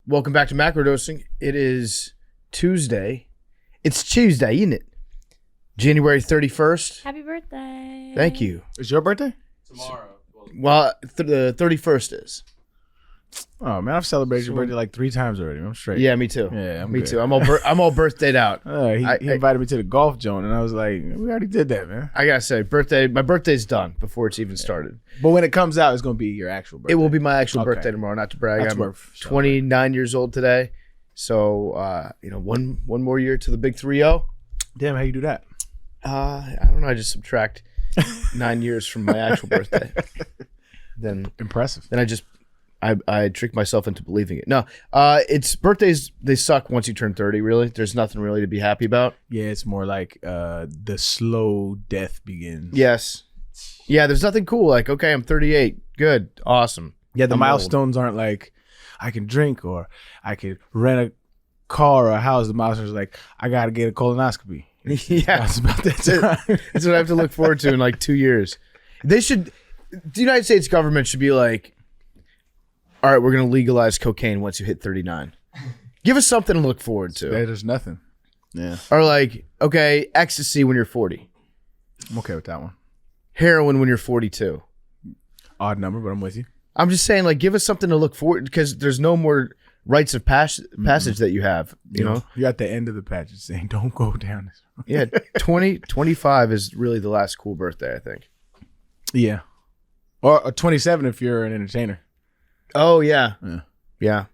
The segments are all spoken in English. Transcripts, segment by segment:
Welcome back to Macrodosing. It is Tuesday. It's Tuesday, isn't it? January 31st. Happy birthday. Thank you. It's your birthday? Tomorrow. Well, the 31st is. Oh man, I've celebrated your birthday like 3 times already. I'm straight. Yeah, me too. Yeah, me good. too. I'm all birthdayed out. He invited me to the golf joint, and I was like, we already did that, man. I gotta say, my birthday's done before it's even started. But when it comes out, it's gonna be your actual birthday. It will be my actual Okay. birthday tomorrow. Not to brag, That's I'm worth 29 years old today. So one more year to the big 3-0. Damn, how you do that? I don't know. I just subtract 9 years from my actual birthday. Then Impressive. I tricked myself into believing it. No, it's birthdays. They suck once you turn 30. Really, there's nothing really to be happy about. Yeah, it's more like the slow death begins. Yes, yeah. There's nothing cool. Like, okay, I'm 38. Good, awesome. Yeah, the I'm milestones aren't like I can drink or I could rent a car or a house. The milestones are like I gotta get a colonoscopy. Yeah, That's about that time. that's what I have to look forward to in like 2 years. They should. The United States government should be like, all right, we're going to legalize cocaine once you hit 39. Give us something to look forward to. There's nothing. Yeah, Or like, okay, ecstasy when you're 40. I'm okay with that one. Heroin when you're 42. Odd number, but I'm with you. I'm just saying, like, give us something to look forward because there's no more rites of passage that you have, you know? You're at the end of the patch saying, don't go down this road. Yeah, 25 is really the last cool birthday, I think. Yeah. Or 27 if you're an entertainer. Oh, yeah. Yeah.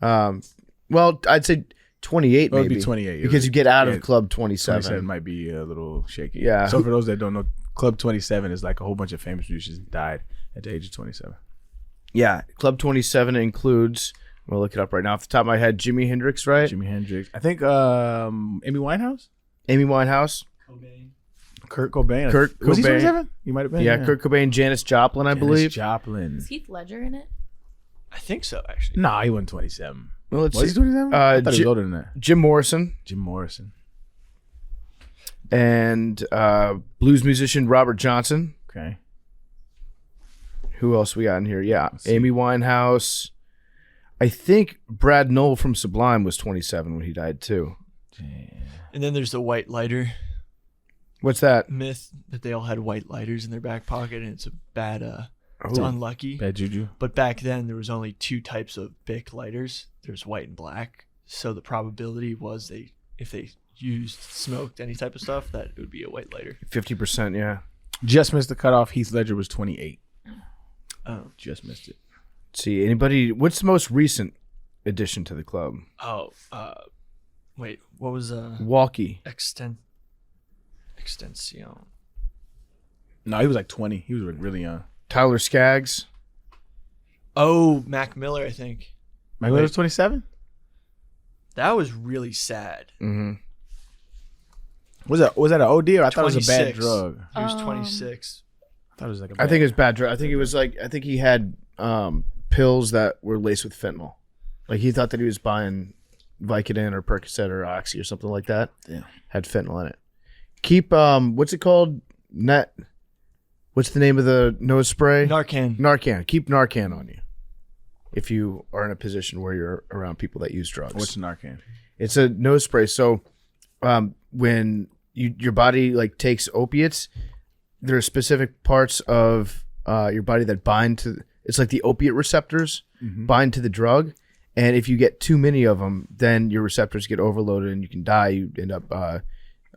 Well, I'd say 28 Well, maybe. it'd be 28. Because you get out Yeah, of Club 27. 27 might be a little shaky. Yeah. So for those that don't know, Club 27 is like a whole bunch of famous musicians died at the age of 27. Yeah, Club 27 includes, I'm going to look it up right now off the top of my head, Jimi Hendrix, right? Jimi Hendrix. I think Amy Winehouse? Amy Winehouse. Kurt Cobain. Kurt Was he Cobain. 27? He might have been. Yeah, Kurt Cobain, Janis Joplin, I believe. Joplin. Is Heath Ledger in it? I think so, actually. Nah, he wasn't 27. Well, let's Was he see. 27? I thought he was older than that. Jim Morrison Jim Morrison. and blues musician Robert Johnson. Okay. Who else we got in here? Yeah, Let's see. Amy Winehouse. I think Brad Knoll from Sublime was 27 when he died too. And then there's the white lighter What's that? myth that they all had white lighters in their back pocket, and it's a bad, it's Oh. unlucky. Bad juju. But back then, there was only 2 types of Bic lighters. There's white and black. So the probability was if they smoked any type of stuff, that it would be a white lighter. 50%, yeah. Just missed the cutoff. Heath Ledger was 28. Oh, Just missed it. Let's see, anybody, what's the most recent addition to the club? wait, what was Walkie. Extension? No, he was like 20. He was really young. Tyler Skaggs. Oh, Mac Miller, I think. Michael was 27? That was really sad. Mm-hmm. Was that an OD or I thought it was a bad 26. drug? He was 26. I thought it was like a I bad think it was bad drug. I think it was like, I think he had pills that were laced with fentanyl. Like he thought that he was buying Vicodin or Percocet or Oxy or something like that. Yeah. Had fentanyl in it. Keep, what's it called? What's the name of the nose spray? Narcan. Narcan. Keep Narcan on you if you are in a position where you're around people that use drugs. What's Narcan? It's a nose spray. So when your body like takes opiates, there are specific parts of your body that bind to. It's like the opiate receptors bind to the drug, and if you get too many of them, then your receptors get overloaded and you can die. You end up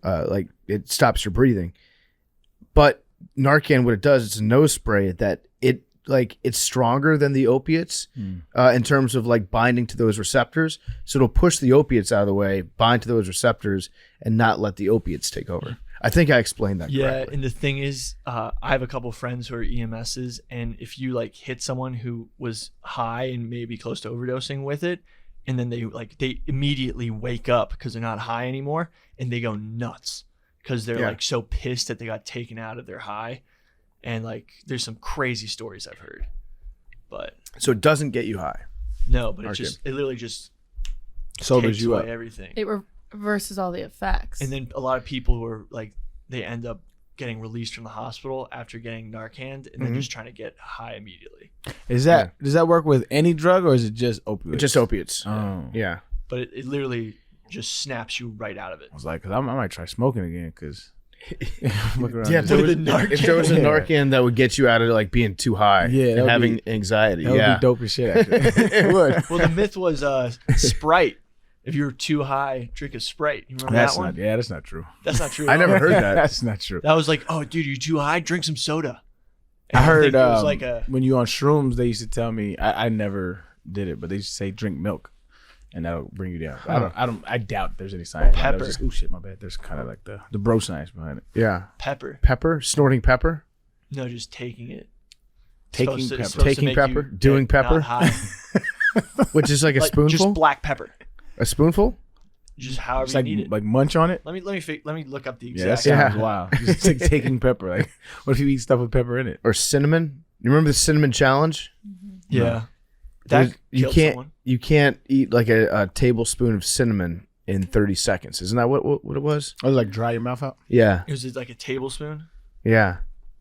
like it stops your breathing. But Narcan, what it does, it's a nose spray that it's stronger than the opiates in terms of like binding to those receptors. So it'll push the opiates out of the way, bind to those receptors, and not let the opiates take over. I think I explained that Yeah, correctly. and the thing is, I have a couple friends who are EMSs, and if you like hit someone who was high and maybe close to overdosing with it, and then they immediately wake up because they're not high anymore, and they go nuts because they're like so pissed that they got taken out of their high, and like there's some crazy stories I've heard, but So it doesn't get you high. no, but Narcan. it literally just Sobers takes you away up. everything. It reverses all the effects. And then a lot of people who are like, they end up getting released from the hospital after getting Narcan and then just trying to get high immediately. Does that work with any drug or is it just opioids? Just opiates. Oh. Yeah. But it literally just snaps you right out of it. I was like, because I might try smoking again because. Yeah, if there was a Narcan that would get you out of like being too high and having anxiety. That would be dope as shit, actually. It would. Well, the myth was Sprite. If you're too high, drink a Sprite. You remember that one? Yeah, that's not true. That's not true. I never heard that. That's not true. That was like, oh, dude, you're too high. Drink some soda. And I heard think it was like when you on shrooms, they used to tell me. I never did it, but they used to say drink milk, and that'll bring you down. I doubt there's any science. Pepper. Oh shit, my bad. There's kind of like the bro science behind it. Yeah. pepper. Snorting pepper. No, just taking it. Taking Supposed to Taking make pepper? you Doing get pepper? not high. Which is like a spoonful. Just black pepper. A spoonful. Just however It's you like need it. like munch on it. Let me look up the Yeah, that exact. sounds wild. Just like taking pepper. Like, what if you eat stuff with pepper in it? Or cinnamon. You remember the cinnamon challenge? Yeah. That you killed can't someone. you can't eat like a tablespoon of cinnamon in 30 seconds. Isn't that what it was? Oh, like dry your mouth out. Yeah. It was like a tablespoon. Yeah.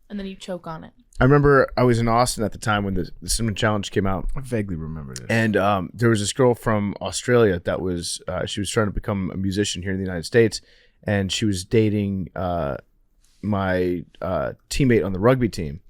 And then you choke on it. I remember I was in Austin at the time when the cinnamon challenge came out. I vaguely remember this. And there was this girl from Australia that was she was trying to become a musician here in the United States, and she was dating my teammate on the rugby team,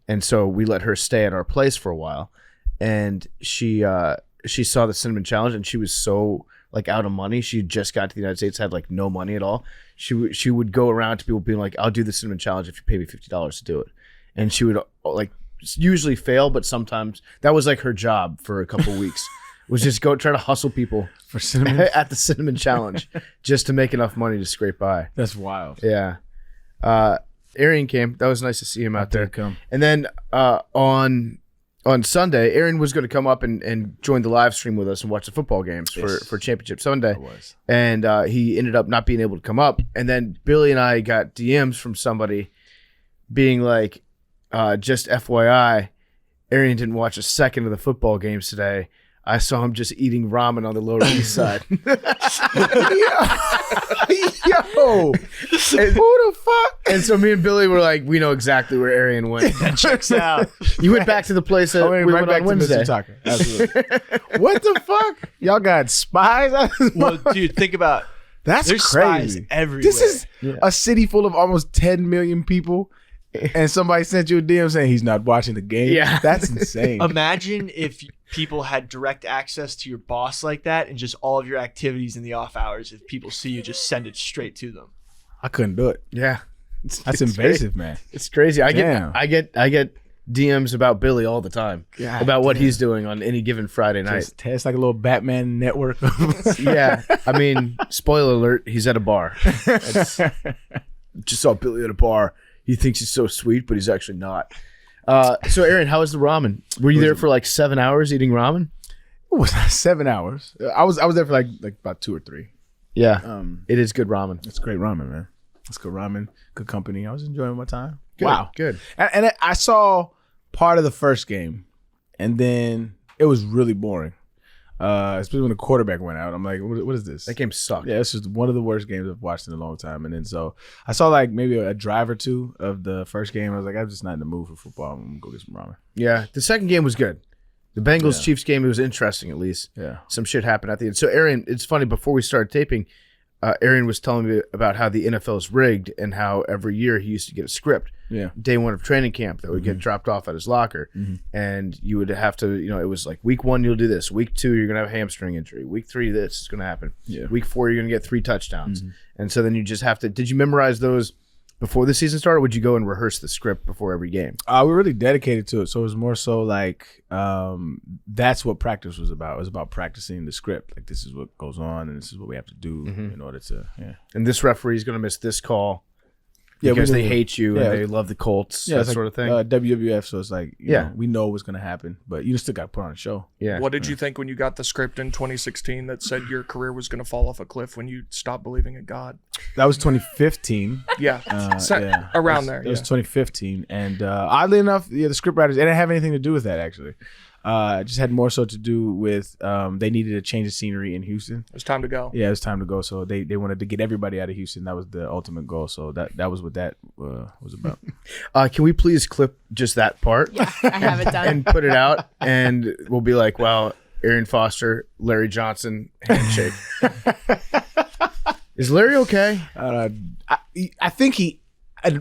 and so we let her stay at our place for a while, and she saw the cinnamon challenge, and she was so like out of money. She just got to the United States, had like no money at all. She would go around to people being like, "I'll do the cinnamon challenge if you pay me $50 to do it," and she would like usually fail, but sometimes that was like her job for a couple weeks. Was just go try to hustle people For cinnamon? at the cinnamon challenge just to make enough money to scrape by. That's wild. Yeah. Arian came. That was nice to see him out there. Come. And then on Sunday, Arian was going to come up and join the live stream with us and watch the football games for Championship Sunday. I was. And he ended up not being able to come up. And then Billy and I got DMs from somebody being like, just FYI, Arian didn't watch a second of the football games today. I saw him just eating ramen on the Lower East Side. Yo, who the fuck? And so me and Billy were like, we know exactly where Arian went. That checks out. You went back to the place that we went on Wednesday. Mr. Tucker. Absolutely. What the fuck? Y'all got spies? Well, dude, think about That's there's crazy. spies everywhere. This is a city full of almost 10 million people, and somebody sent you a DM saying he's not watching the game. Yeah. That's insane. Imagine if people had direct access to your boss like that and just all of your activities in the off hours. If people see you, just send it straight to them. I couldn't do it. Yeah. That's It's invasive, crazy. man. It's crazy. I Damn. get DMs about Billy all the time. God about what damn. he's doing on any given Friday night. It's like a little Batman network. Yeah. I mean, spoiler alert, he's at a bar. Just saw Billy at a bar. He thinks he's so sweet, but he's actually not. So Arian, how was the ramen? Were you there for like 7 hours eating ramen? It was 7 hours. I was there for like about 2 or 3. Yeah. It is good ramen. It's great ramen, man. It's good ramen, good company. I was enjoying my time. Good, Wow, good. And I saw part of the first game, and then it was really boring. Especially when the quarterback went out. I'm like, what is this? That game sucked. Yeah, it's just one of the worst games I've watched in a long time. And then so I saw like maybe a drive or two of the first game. I was like, I'm just not in the mood for football. I'm gonna go get some ramen. Yeah. The second game was good. The Bengals Chiefs game, it was interesting at least. Yeah. Some shit happened at the end. So Arian, it's funny, before we started taping, Arian was telling me about how the NFL is rigged and how every year he used to get a script. Yeah. Day one of training camp that would get dropped off at his locker. And you would have to, it was like week 1, you'll do this. Week 2, you're going to have a hamstring injury. Week 3, this is going to happen. Yeah. Week 4, you're going to get 3 touchdowns. And so then you just have to, did you memorize those before the season started? Or would you go and rehearse the script before every game? We're really dedicated to it. So it was more so like that's what practice was about. It was about practicing the script. Like this is what goes on and this is what we have to do in order to, And this referee is going to miss this call. Yeah, Because we they knew- hate you yeah. and they love the Colts, Yeah, that it's sort of thing. WWF, so it's like, Yeah. we know what's going to happen, but you still got to put on a show. Yeah. What did you think when you got the script in 2016 that said your career was going to fall off a cliff when you stopped believing in God? That was 2015. Yeah, It around was, there. It was Yeah. 2015. And oddly enough, the script writers, it didn't have anything to do with that, actually. Just had more so to do with they needed a change of scenery in Houston. It was time to go. Yeah, it was time to go. So they wanted to get everybody out of Houston. That was the ultimate goal. So that was what that was about. Can we please clip just that part Yeah, I have it done. and put it out, and we'll be like, wow, Arian Foster, Larry Johnson, handshake. Is Larry okay? I think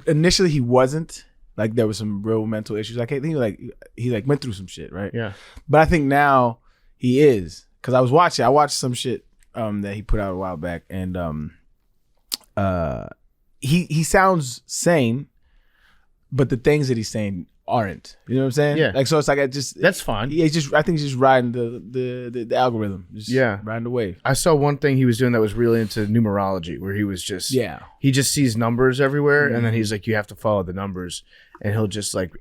initially he wasn't. Like there was some real mental issues. I think he went through some shit, right? Yeah. But I think now he is, because I watched some shit that he put out a while back, and he sounds sane, but the things that he's saying aren't. You know what I'm saying? Yeah. Like, so it's like That's fine. I think he's just riding the algorithm. Just riding the wave. I saw one thing he was doing that was really into numerology, where he was just he just sees numbers everywhere, and then he's like, you have to follow the numbers, and he'll just like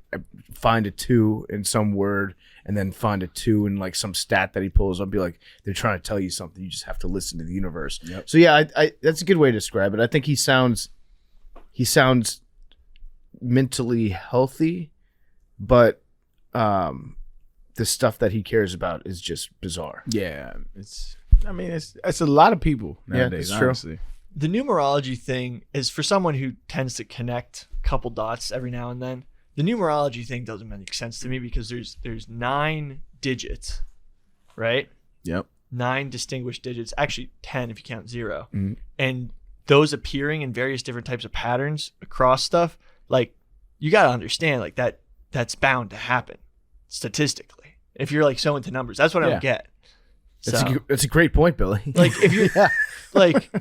find a 2 in some word, and then find a 2 in like some stat that he pulls up, be like, they're trying to tell you something, you just have to listen to the universe. Yep. So yeah, I that's a good way to describe it. I think he sounds mentally healthy, but the stuff that he cares about is just bizarre. Yeah, it's a lot of people nowadays. that's true. Honestly. The numerology thing is for someone who tends to connect a couple dots every now and then. The numerology thing doesn't make sense to me because there's 9 digits, right? Yep. 9 distinguished digits, actually 10 if you count 0. Mhm. And those appearing in various different types of patterns across stuff, like you got to understand like that's bound to happen statistically. If you're like so into numbers, that's what I don't get. That's a great point, Billy. Like if you're like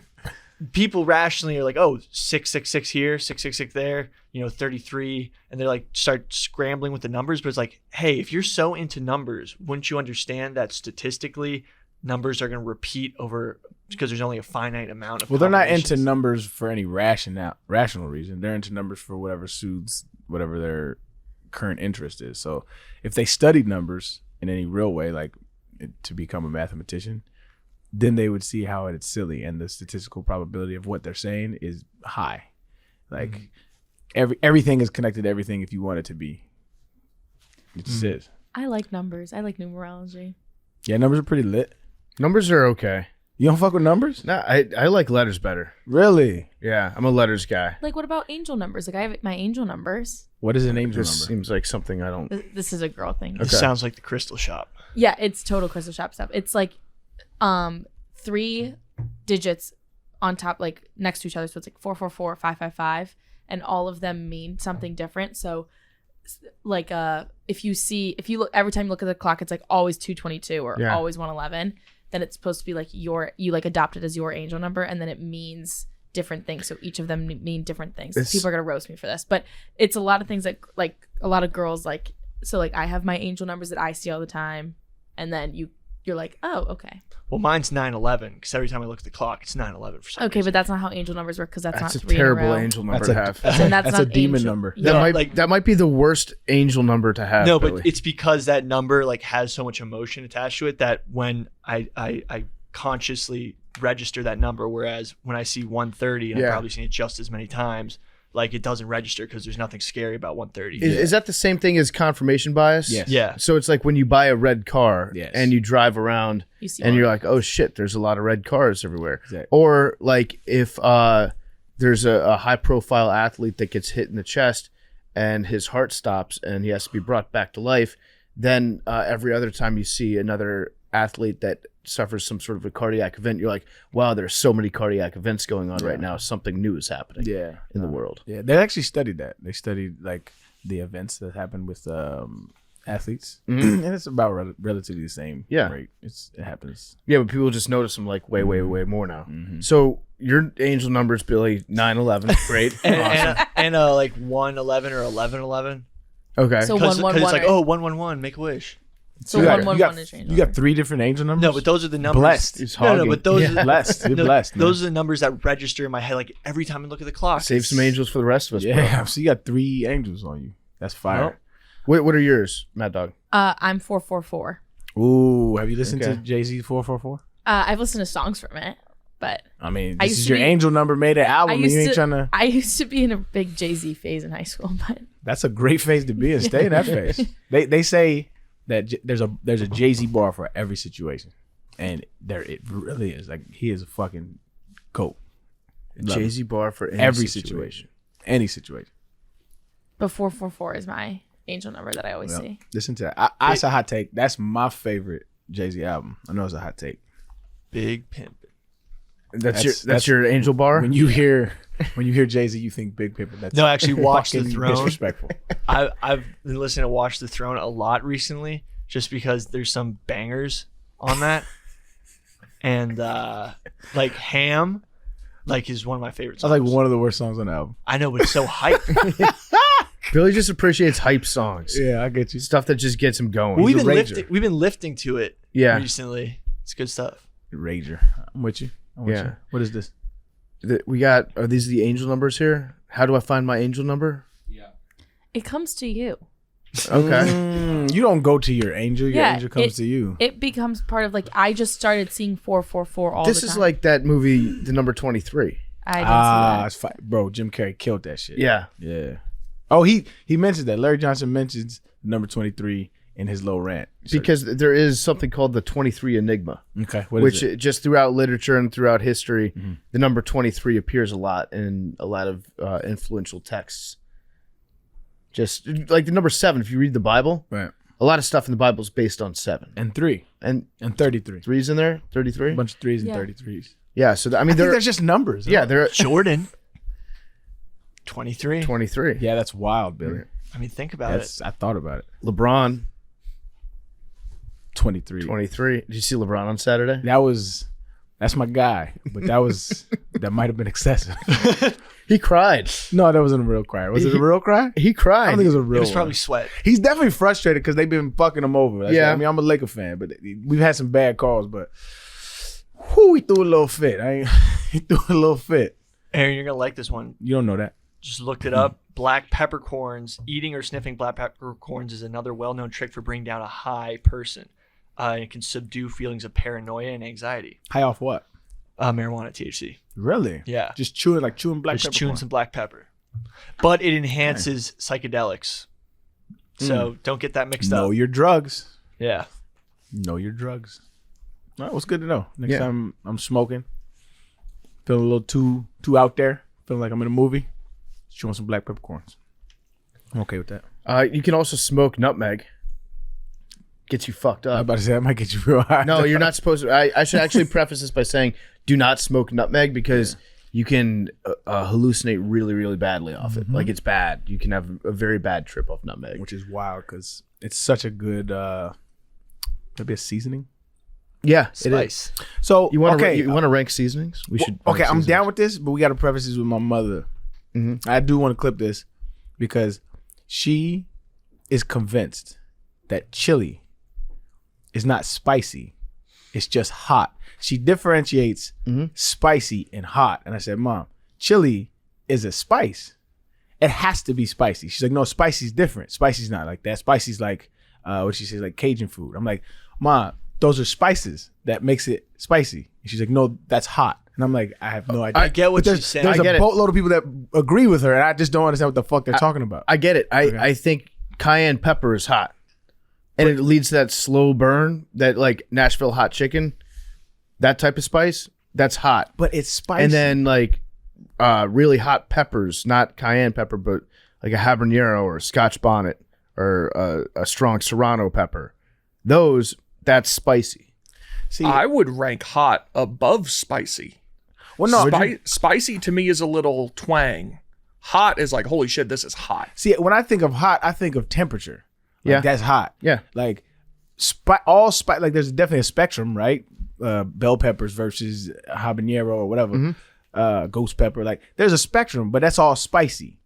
people rationally are like, oh, 666 here, 666 there, 33, and they're like start scrambling with the numbers. But it's like, hey, if you're so into numbers, wouldn't you understand that statistically numbers are going to repeat over because there's only a finite amount of Well, they're not into combinations? numbers for any rational reason. They're into numbers for whatever suits whatever their current interest is. So if they studied numbers in any real way, like to become a mathematician, then they would see how it's silly, and the statistical probability of what they're saying is high. Like everything is connected to everything if you want it to be. It just is. I like numbers. I like numerology. Yeah, numbers are pretty lit. Numbers are okay. You don't fuck with numbers? No, I like letters better. Really? Yeah, I'm a letters guy. Like, what about angel numbers? Like, I have my angel numbers. What is an angel This number? seems like something I don't. This is a girl thing. This sounds like the crystal shop. Yeah, it's total crystal shop stuff. It's like 3 digits on top, like next to each other. So it's like 444, 555, and all of them mean something different. So like if you look every time you look at the clock, it's like always 222 or always 111. Then it's supposed to be like you like adopt it as your angel number, and then it means different things. So each of them mean different things. People are gonna roast me for this, but it's a lot of things that like a lot of girls like. So like I have my angel numbers that I see all the time, and then you're like, oh, okay. Well, mine's 9/11 because every time I look at the clock, it's 9/11 for some Okay, reason. but that's not how angel numbers work because that's That's not a 3 in a terrible row. angel number That's to a- have. And that's That's not a demon angel. number. Yeah, That might be the worst angel number to have. No, Billy. but it's because that number like has so much emotion attached to it that when I consciously register that number, whereas when I see 130 and I've probably seen it just as many times, like it doesn't register because there's nothing scary about 130. Is that the same thing as confirmation bias? Yes. Yeah. So it's like when you buy a red car Yes. and you drive around You see and one. you're like, oh shit, there's a lot of red cars everywhere. Exactly. Or like if there's a high profile athlete that gets hit in the chest and his heart stops and he has to be brought back to life, then every other time you see another athlete that suffers some sort of a cardiac event, you're like, wow, there's so many cardiac events going on right now. Something new is happening in the world. Yeah, they actually studied that. They studied like the events that happen with athletes, and it's about relatively the same rate. It happens. Yeah, but people just notice them like way more now. So your angel numbers, Billy, 9/11, great. Awesome. and like 111 or 1111. Okay. So Because 111. it's like, oh, 111, make a wish. So You got- 111 is your angel You got number. 3 different angel numbers? No, but those are the numbers. Blessed. He's No, hogging. but those are Blessed. You're no, blessed, man. Those are the numbers that register in my head. Like every time I look at the clock, Save some angels for the rest of us. Yeah, so you got 3 angels on you. That's fire. Bro. What are yours, Mad Dog? I'm 444. Ooh, have you listened Okay. to Jay-Z 444? I've listened to songs from it, but I mean, I this used is to your be- angel number made an album, and you ain't trying to. I used to be in a big Jay-Z phase in high school, but That's a great phase to be in. Stay in that phase. They say that there's a Jay-Z bar for every situation, and it really is. Like, he is a fucking GOAT. Jay-Z bar for Every situation. Any situation. But 444 is my angel number that I always see. Listen to that. That's a hot take. That's my favorite Jay-Z album. I know it's a hot take. Big Pimpin'. That's your angel bar. When you hear Jay-Z, you think Big Pimpin'. That's No, actually, Watch the fucking Throne. Disrespectful. I've been listening to Watch the Throne a lot recently, just because there's some bangers on that, and like Ham, like, is one of my favorite songs. That's like one of the worst songs on the album. I know, but it's so hype. Billy just appreciates hype songs. Yeah, I get you. Stuff that just gets him going. we've He's a been rager. lifting. We've been lifting to it. Yeah. Recently, it's good stuff. Rager. I'm with you. Yeah. You. What is this? We got. Are these the angel numbers here? How do I find my angel number? It comes to you. Okay. You don't go to your angel. Your Yeah, angel comes to you. It becomes part of, like, I just started seeing 444 all This the time. is like that movie, the number 23. I didn't see that. It's fine. Bro, Jim Carrey killed that shit. Yeah. Yeah. Oh, he mentions that. Larry Johnson mentions number 23 in his little rant. Because there is something called the 23 Enigma, Okay. What which is it? just throughout literature and throughout history, Mm-hmm. the number 23 appears a lot in a lot of influential texts. Just like the number 7, if you read the Bible, Right. a lot of stuff in the Bible is based on 7. And 3. And And 33. 3's in there? 33? A bunch of 3s and Yeah. 33s. Yeah, so I mean, I think they're that's just numbers. yeah, they're Jordan, 23. 23. Yeah, that's wild, Billy. I mean, think about it. I thought about it. LeBron, 23. 23. Did you see LeBron on Saturday? That's my guy. But that might have been excessive. He cried. No, that wasn't a real cry. Was it a real cry? He cried. I don't think it was a real It was one. probably sweat. He's definitely frustrated because they've been fucking him over. That's Yeah. I mean, I'm a Laker fan, but we've had some bad calls. But whoo, he threw a little fit. He threw a little fit. Aaron, you're gonna like this one. You don't know that. Just looked it up. Black peppercorns. Eating or sniffing black peppercorns is another well-known trick for bringing down a high person. It can subdue feelings of paranoia and anxiety. High off what? Marijuana, THC. Really? Yeah. Just chewing black Just peppercorn. chewing some black pepper. But it enhances psychedelics. So don't get that mixed Know up. your drugs. Yeah. Know your drugs. All right, what's good to know. Next Yeah. time I'm smoking, feeling a little too out there, feeling like I'm in a movie, chewing some black peppercorns. I'm okay with that. You can also smoke nutmeg. Gets you fucked I'm up. about to say that might get you real high. No, you're not supposed to. I should actually preface this by saying do not smoke nutmeg because you can hallucinate really, really badly off it. Like, it's bad. You can have a very bad trip off nutmeg. Which is wild because it's such a good maybe a seasoning. Yeah, it is. Spice. So You want to okay, you want to rank seasonings? We should. okay, rank I'm seasonings. down with this, but we got to preface this with my mother. I do want to clip this because she is convinced that chili is not spicy; it's just hot. She differentiates spicy and hot, and I said, "Mom, chili is a spice. It has to be spicy." She's like, "No, spicy's different. Spicy's not like that. Spicy's like what she says, like Cajun food." I'm like, "Mom, those are spices that makes it spicy." And she's like, "No, that's hot." And I'm like, I have no idea. I get what But she's saying. There's I get a it. boatload of people that agree with her, and I just don't understand what the fuck they're talking about. I get it. I think cayenne pepper is hot, and it leads to that slow burn, that like Nashville hot chicken, that type of spice. That's hot. But it's spicy. And then like really hot peppers, not cayenne pepper, but like a habanero or a Scotch bonnet or a strong serrano pepper. That's spicy. see, I would rank hot above spicy. well, no, Spicy to me is a little twang. Hot is like, holy shit, this is hot. see, when I think of hot, I think of temperature. Like, Yeah. that's hot. Yeah. Like like there's definitely a spectrum, right? Bell peppers versus habanero or whatever. Ghost pepper. Like there's a spectrum, but that's all spicy.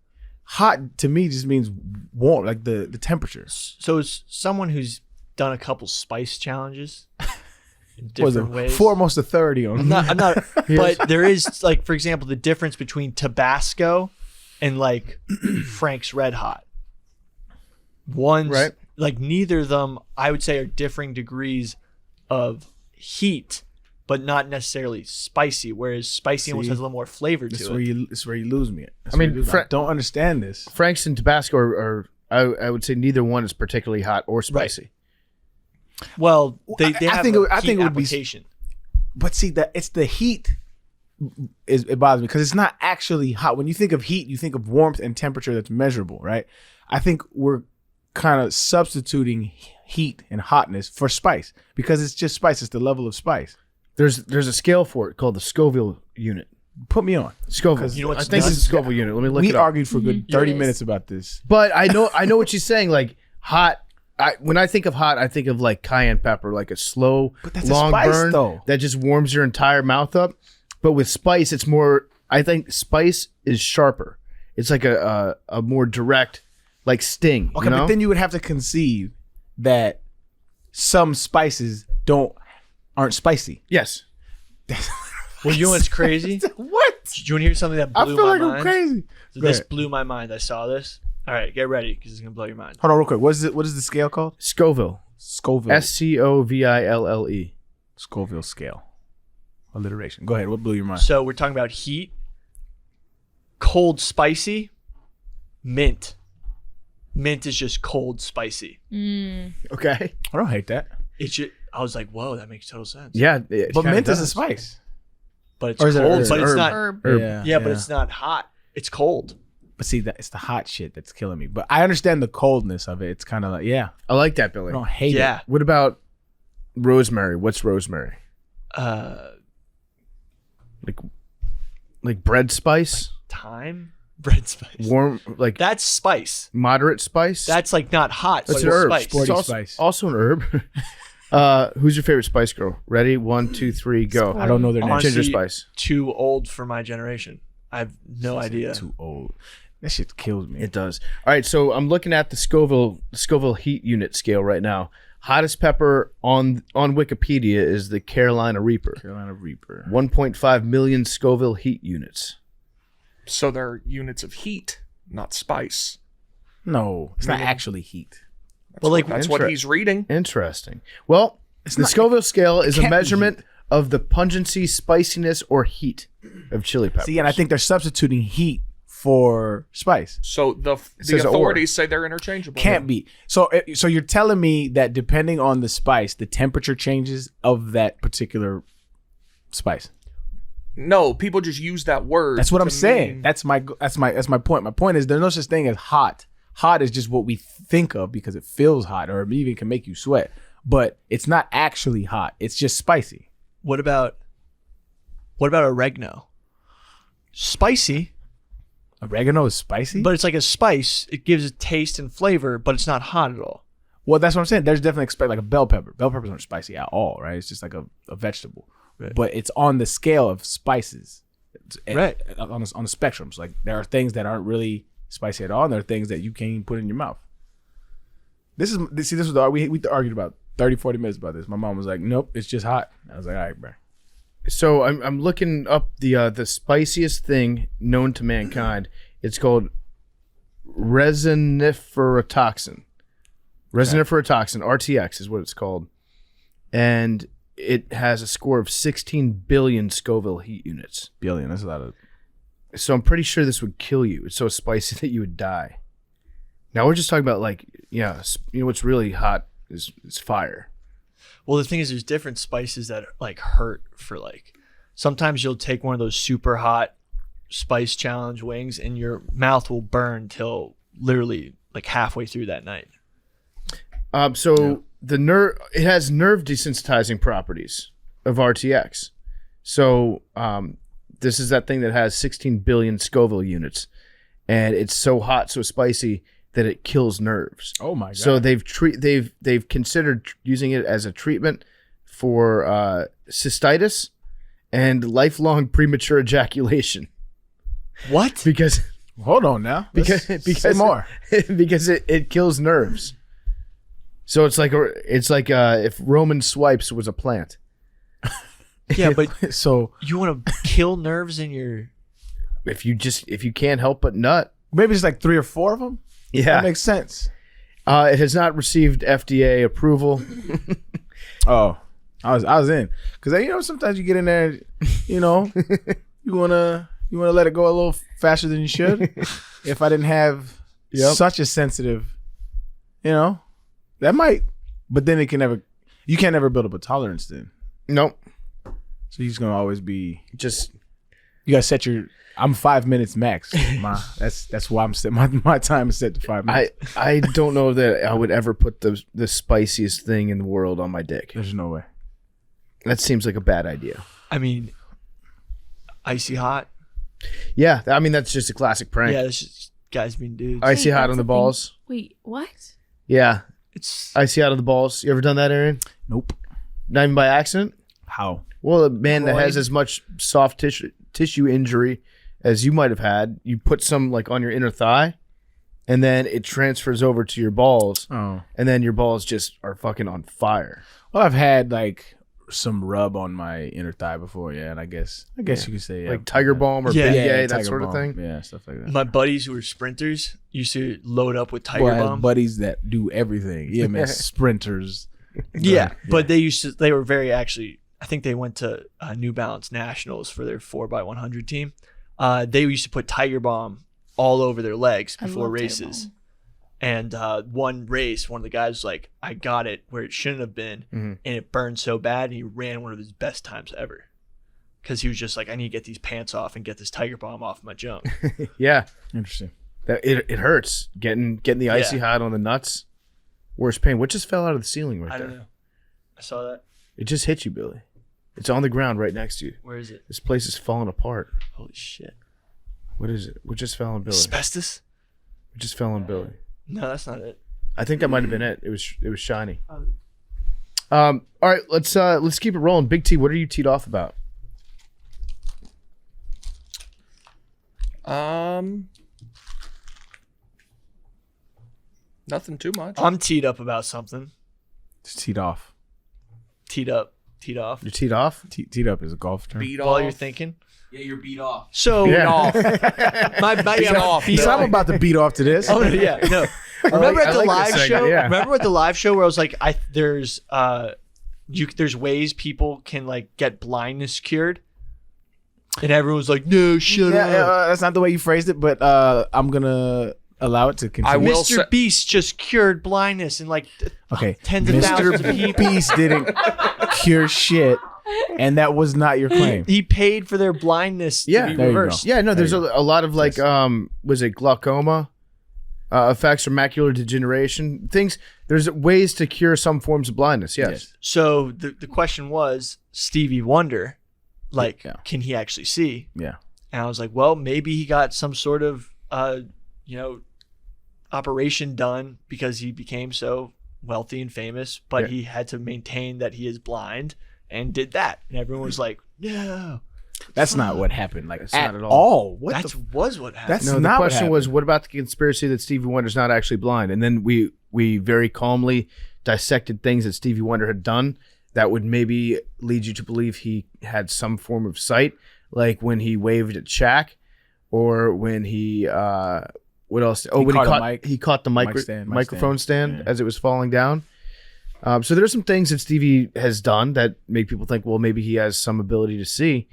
Hot to me just means warm, like the temperature. So as someone who's done a couple spice challenges in Was different it ways. foremost to 30 on? I'm not but there is, like, for example, the difference between Tabasco and like Frank's Red Hot. One's Right. like, neither of them I would say are differing degrees of heat, but not necessarily spicy, whereas spicy almost See? has a little more flavor This is to where it. this is where you lose me. That's I mean, where you lose me. I don't understand this. Frank's and Tabasco are I would say neither one is particularly hot or spicy. Well, they have I think it would be. application. But see, that it's the heat. It bothers me because it's not actually hot. When you think of heat, you think of warmth and temperature that's measurable, right? I think we're kind of substituting heat and hotness for spice because it's just spice. It's the level of spice. There's a scale for it called the Scoville unit. Put me on. Scoville. You know what's I think nuts? it's a Scoville unit. Let me look We it up. argued for a good 30 It is. minutes about this. But I know what she's saying. Like hot. When I think of hot, I think of like cayenne pepper, like a slow, But that's a long spice, burn though. that just warms your entire mouth up. But with spice, it's more. I think spice is sharper. It's like a more direct, like sting. Okay, you know? but then you would have to concede that some spices aren't spicy. yes. Well, you know what's crazy? What? Do you want to hear something that I blew feel my like mind? I'm crazy. So Go this ahead. blew my mind. I saw this. All right, get ready because it's gonna blow your mind. Hold on real quick. What is the scale called? Scoville. Scoville. Scoville. Scoville scale. Alliteration. Go ahead. What blew your mind? So we're talking about heat, cold, spicy, mint. Mint is just cold, spicy. Okay. I don't hate that. I was like, whoa, that makes total sense. Yeah. But mint is a spice. But it's Or is it cold, herb? but it's Herb. not. Herb. Yeah, but it's not hot. It's cold. But see, it's the hot shit that's killing me. But I understand the coldness of it. It's kind of like, yeah, I like that, I Billy. don't hate Yeah. it. What about rosemary? What's rosemary? Like bread spice? Thyme, bread spice. Warm, like That's spice. moderate spice? That's like not hot. That's but an it's herb. spice. Sporty It's also, spice. also an herb. Who's your favorite spice girl? Ready? 1, 2, 3, go. Sporty. I don't know their name. Honestly, Ginger spice. Too old for my generation. I have no idea. Too old. That shit kills me. It does. All right, so I'm looking at the Scoville heat unit scale right now. Hottest pepper on Wikipedia is the Carolina Reaper. Carolina Reaper. 1.5 million Scoville heat units. So they're units of heat, not spice. No, it's not actually heat. Well, like That's what he's reading. Interesting. Well, the not- Scoville scale is a can't be measurement of the pungency, spiciness, or heat of chili peppers. See, and I think they're substituting heat for spice. So the says or. authorities say they're interchangeable. Can't be. So you're telling me that depending on the spice, the temperature changes of that particular spice. No, people just use that word. That's what I'm to saying. mean- That's my point. My point is there's no such thing as hot. Hot is just what we think of because it feels hot or it even can make you sweat. But it's not actually hot. It's just spicy. what about oregano? Spicy, Oregano is spicy? but it's like a spice. It gives a taste and flavor, but it's not hot at all. Well, that's what I'm saying. There's definitely like a bell pepper. Bell peppers aren't spicy at all, right? It's just like a vegetable. Right. But it's on the scale of spices. Right. On the spectrum. So like there are things that aren't really spicy at all, and there are things that you can't even put in your mouth. This was we argued about 30, 40 minutes about this. My mom was like, nope, it's just hot. I was like, all right, bro. So I'm looking up the spiciest thing known to mankind. It's called resiniferatoxin. Resiniferatoxin, RTX is what it's called. And it has a score of 16 billion Scoville heat units. Billion, that's a lot of... So I'm pretty sure this would kill you. It's so spicy that you would die. Now we're just talking about what's really hot is fire. Well, the thing is, there's different spices that like hurt for like. Sometimes you'll take one of those super hot spice challenge wings, and your mouth will burn till literally like halfway through that night. It has nerve desensitizing properties of RTX. So this is that thing that has 16 billion Scoville units, and it's so hot, so spicy that it kills nerves. Oh my God. So they've considered using it as a treatment for cystitis and lifelong premature ejaculation. What? Because Hold on now. Say more. because it kills nerves. So it's like if Roman swipes was a plant. Yeah, but So you want to kill nerves in your. If you can't help but nut. maybe it's like 3 or 4 of them. Yeah. That makes sense. It has not received FDA approval. Oh, I was in because sometimes you get in there, you wanna let it go a little faster than you should. If I didn't have such a sensitive, that might, but then it can never. You can't ever build up a tolerance then. Nope. So he's gonna always be. Just You gotta set your. I'm 5 minutes max. That's why I'm set. My time is set to 5 minutes. I don't know that I would ever put the spiciest thing in the world on my dick. There's no way. That seems like a bad idea. I mean, icy hot. Yeah, I mean that's just a classic prank. Yeah, that's just guys being dudes. Icy hot that's on the a thing. balls. Wait, what? Yeah, It's icy hot on the balls. You ever done that, Arian? Nope. Not even by accident. How? Well, a man that has Groin? as much soft tissue injury as you might have had, you put some like on your inner thigh, and then it transfers over to your balls, Oh. and then your balls just are fucking on fire. Well, I've had like some rub on my inner thigh before, yeah, and I guess you could say yeah. Like Tiger Balm or Yeah. Big yeah, Gay, that Tiger sort of Balm. thing. Yeah, stuff like that. my buddies who were sprinters used to load up with Tiger Boy, I have Balm. buddies that do everything. EMS sprinters. Yeah, but they were very actually. I think they went to New Balance Nationals for their 4x100 team. They used to put Tiger Balm all over their legs I before love Tiger races. Balm. And one race, one of the guys was like, "I got it where it shouldn't have been," and it burned so bad. And he ran one of his best times ever because he was just like, "I need to get these pants off and get this Tiger Balm off my junk." Yeah, Interesting. that it hurts getting the icy hot on the nuts. Worst pain. What just fell out of the ceiling right I there? don't know. I saw that. It just hit you, Billy. It's on the ground right next to you. Where is it? This place is falling apart. Holy shit! What is it? What just fell on Billy? Asbestos? What just fell on Billy? No, that's not it. I think that might have been it. It was shiny. All right, let's keep it rolling. Big T, what are you teed off about? Nothing too much. I'm teed up about something. Just teed off. Teed up. Teed off. You're teed off? Teed up is a golf term. Beat While off. you're thinking. Yeah, you're beat off. So Yeah. off. my off. So I'm about to beat off to this. Oh yeah, no. Remember I at the like live this segment, show? yeah. Remember at the live show where I was like, there's ways people can like get blindness cured, and everyone was like, no, shut Yeah, up. that's not the way you phrased it, but I'm gonna allow it to continue. I will Mr. say- Beast just cured blindness and like Okay, tens of thousands of Mr. people. Beast didn't cure shit, and that was not your claim. He paid for their blindness Yeah. to be There you go. reversed. Yeah, no, there's a There lot of like was it glaucoma effects or macular degeneration things. There's ways to cure some forms of blindness. Yes. So the question was Stevie Wonder, like, Yeah. can he actually see? Yeah. And I was like, well, maybe he got some sort of, operation done because he became so wealthy and famous, but Yeah. he had to maintain that he is blind and did that. And everyone was like, no, That's not what happened. Like That's at not at all. all. What that the? was what happened. That's No, the not what question was, happened. what about the conspiracy that Stevie Wonder's not actually blind? And then we very calmly dissected things that Stevie Wonder had done that would maybe lead you to believe he had some form of sight, like when he waved at Shaq, or when he what else? Oh, He when caught a mic- he caught the mic stand. microphone stand Yeah. as it was falling down. So there's some things that Stevie has done that make people think, well, maybe he has some ability to see.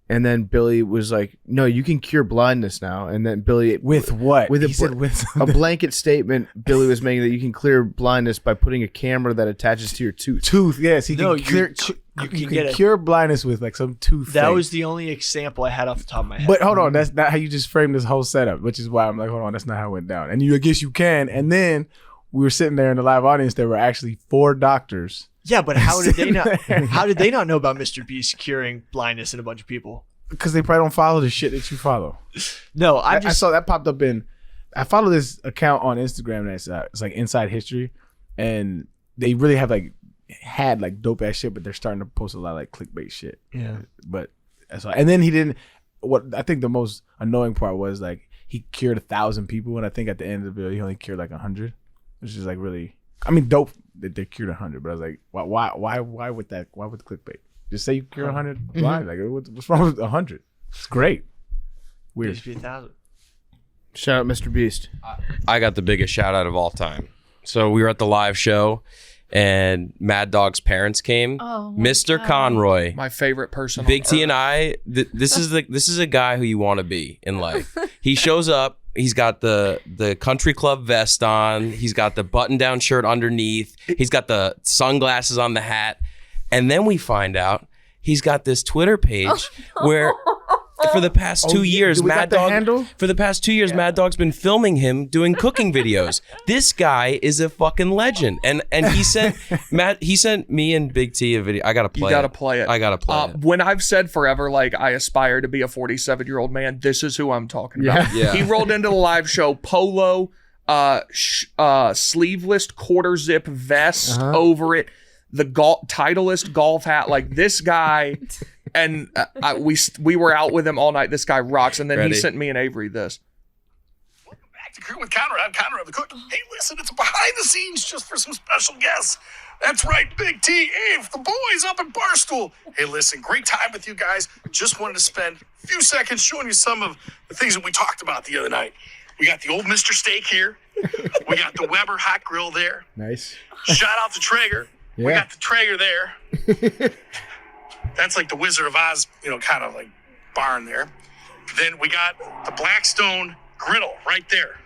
And then Billy was like, "No, you can cure blindness now." And then Billy, With what? With He a said bl- with a blanket statement, Billy was making that you can clear blindness by putting a camera that attaches to your tooth. tooth. Yes, he No, can clear. you can You get can a- cure blindness with like some tooth. That thing. was the only example I had off the top of my head. But hold on, that's not how you just framed this whole setup, which is why I'm like, hold on, that's not how it went down. And I guess you can. And then we were sitting there in the live audience. There were actually 4 doctors yeah, but how did they not? There. How did they not know about Mr. Beast curing blindness in a bunch of people? because they probably don't follow the shit that you follow. No, I I'm just. saw that popped up in. I follow this account on Instagram that's it's like Inside History, and they really have had dope ass shit, but they're starting to post a lot of like clickbait shit. Yeah. But that's all. And then he didn't. What I think the most annoying part was like he cured 1,000 people, and I think at the end of the video he only cured like 100, which is like really. I mean, dope that they cured 100, but I was like, why with that? Why with clickbait? Just say you cure 100 blind. Like, what's wrong with 100? It's great. It Weird. used to be 1,000. Shout out, Mr. Beast. I got the biggest shout out of all time. So we were at the live show, and Mad Dog's parents came. Oh, my Mr. God. Conroy, My favorite person. Big on T, earth. and I. This is a guy who you want to be in life. He shows up He's got the country club vest on. He's got the button-down shirt underneath. He's got the sunglasses on the hat. And then we find out he's got this Twitter page where for the past 2 years, Mad Dog's been filming him doing cooking videos. This guy is a fucking legend. And he sent me and Big T a video. I gotta play it. You gotta play it. I gotta play it. When I've said forever, like, I aspire to be a 47-year-old man, this is who I'm talking about. Yeah. He rolled into the live show, polo, sleeveless quarter zip vest over it, the Titleist golf hat. Like, this guy, and we were out with him all night. This guy rocks. And then he sent me and Avery this. Welcome back to Crew with Conrad. I'm Conrad the Cook. Hey, listen, it's behind the scenes just for some special guests. That's right, Big T, Ave, the boys up in Barstool. Hey, listen, great time with you guys. Just wanted to spend a few seconds showing you some of the things that we talked about the other night. We got the old Mr. Steak here. We got the Weber hot grill there. Nice. Shout out to Traeger. Yeah. We got the Traeger there. That's like the Wizard of Oz, kind of like barn there. Then we got the Blackstone griddle right there.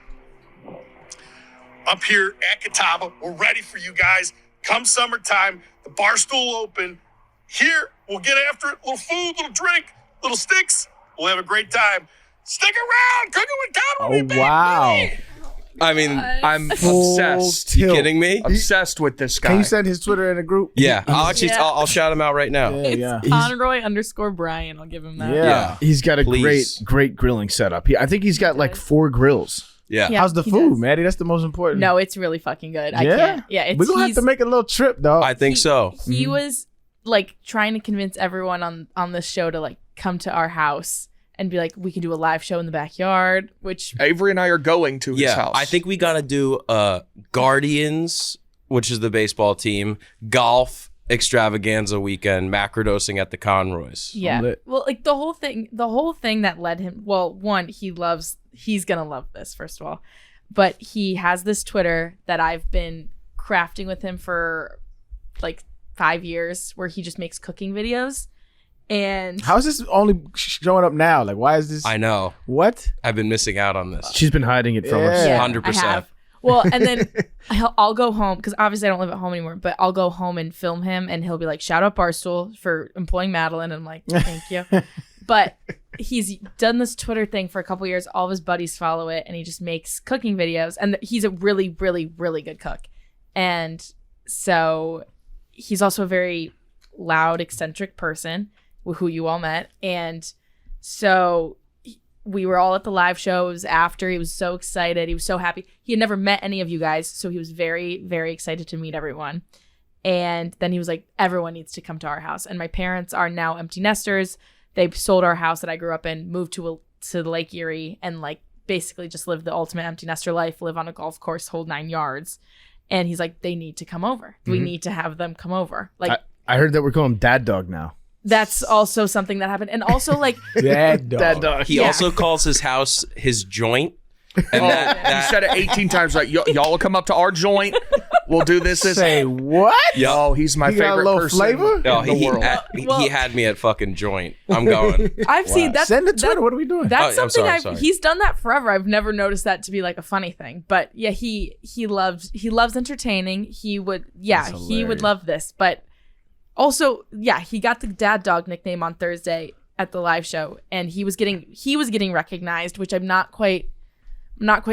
Up here at Catawba, we're ready for you guys. Come summertime, the Barstool open. Here, we'll get after it. Little food, little drink, little sticks. We'll have a great time. Stick around, Cooking with Conrad. Oh, wow. I mean, I'm obsessed. you kidding me? Obsessed with this guy. Can you send his Twitter in a group? Yeah, I'll shout him out right now. Yeah. Conroy _Brian. I'll give him that. Yeah. He's got a Please. great grilling setup. I think he's got like 4 grills. Yeah. How's the he food, does. Maddie? That's the most important. No, it's really fucking good. I can't. Yeah, it's We're going to have to make a little trip, though. I think so. He was like trying to convince everyone on this show to like come to our house and be like, we can do a live show in the backyard, which Avery and I are going to his house. I think we got to do Guardians, which is the baseball team, golf extravaganza weekend, macrodosing at the Conroys. yeah. lit. Well, like the whole thing that led him. Well, one, he's gonna love this, first of all, but he has this Twitter that I've been crafting with him for like 5 years, where he just makes cooking videos. And How is this only showing up now? Like, why is this? I know. What? I've been missing out on this. She's been hiding it from us. Yeah. 100%. I have. Well, and then I'll go home, because obviously I don't live at home anymore, but I'll go home and film him, and he'll be like, shout out Barstool for employing Madeline. And I'm like, thank you. But he's done this Twitter thing for a couple years. All of his buddies follow it, and he just makes cooking videos. And he's a really, really, really good cook. And so he's also a very loud, eccentric person who you all met. And so we were all at the live show. It was after. He was so excited. He was so happy. He had never met any of you guys, so he was very, very excited to meet everyone. And then he was like, everyone needs to come to our house. And my parents are now empty nesters. They sold our house that I grew up in, moved to Lake Erie, and like basically just live the ultimate empty nester life, live on a golf course, hold 9 yards. And he's like, they need to come over. We need to have them come over. Like, I heard that we're calling him Dad Dog now. that's also something that happened. And also like, Dad dog. He also calls his house his joint. And He said it 18 times. Like, y'all will come up to our joint. We'll do this. Say what? Oh, he's my He got a favorite little person flavor? No, in the world. he had me at fucking joint. I'm going. I've seen that. Send the Twitter. What are we doing? That's Oh, I'm something sorry. he's done that forever. I've never noticed that to be like a funny thing. But yeah, he loves entertaining. He would love this. But also, yeah, he got the Dad Dog nickname on Thursday at the live show, and he was getting recognized, which I'm not quite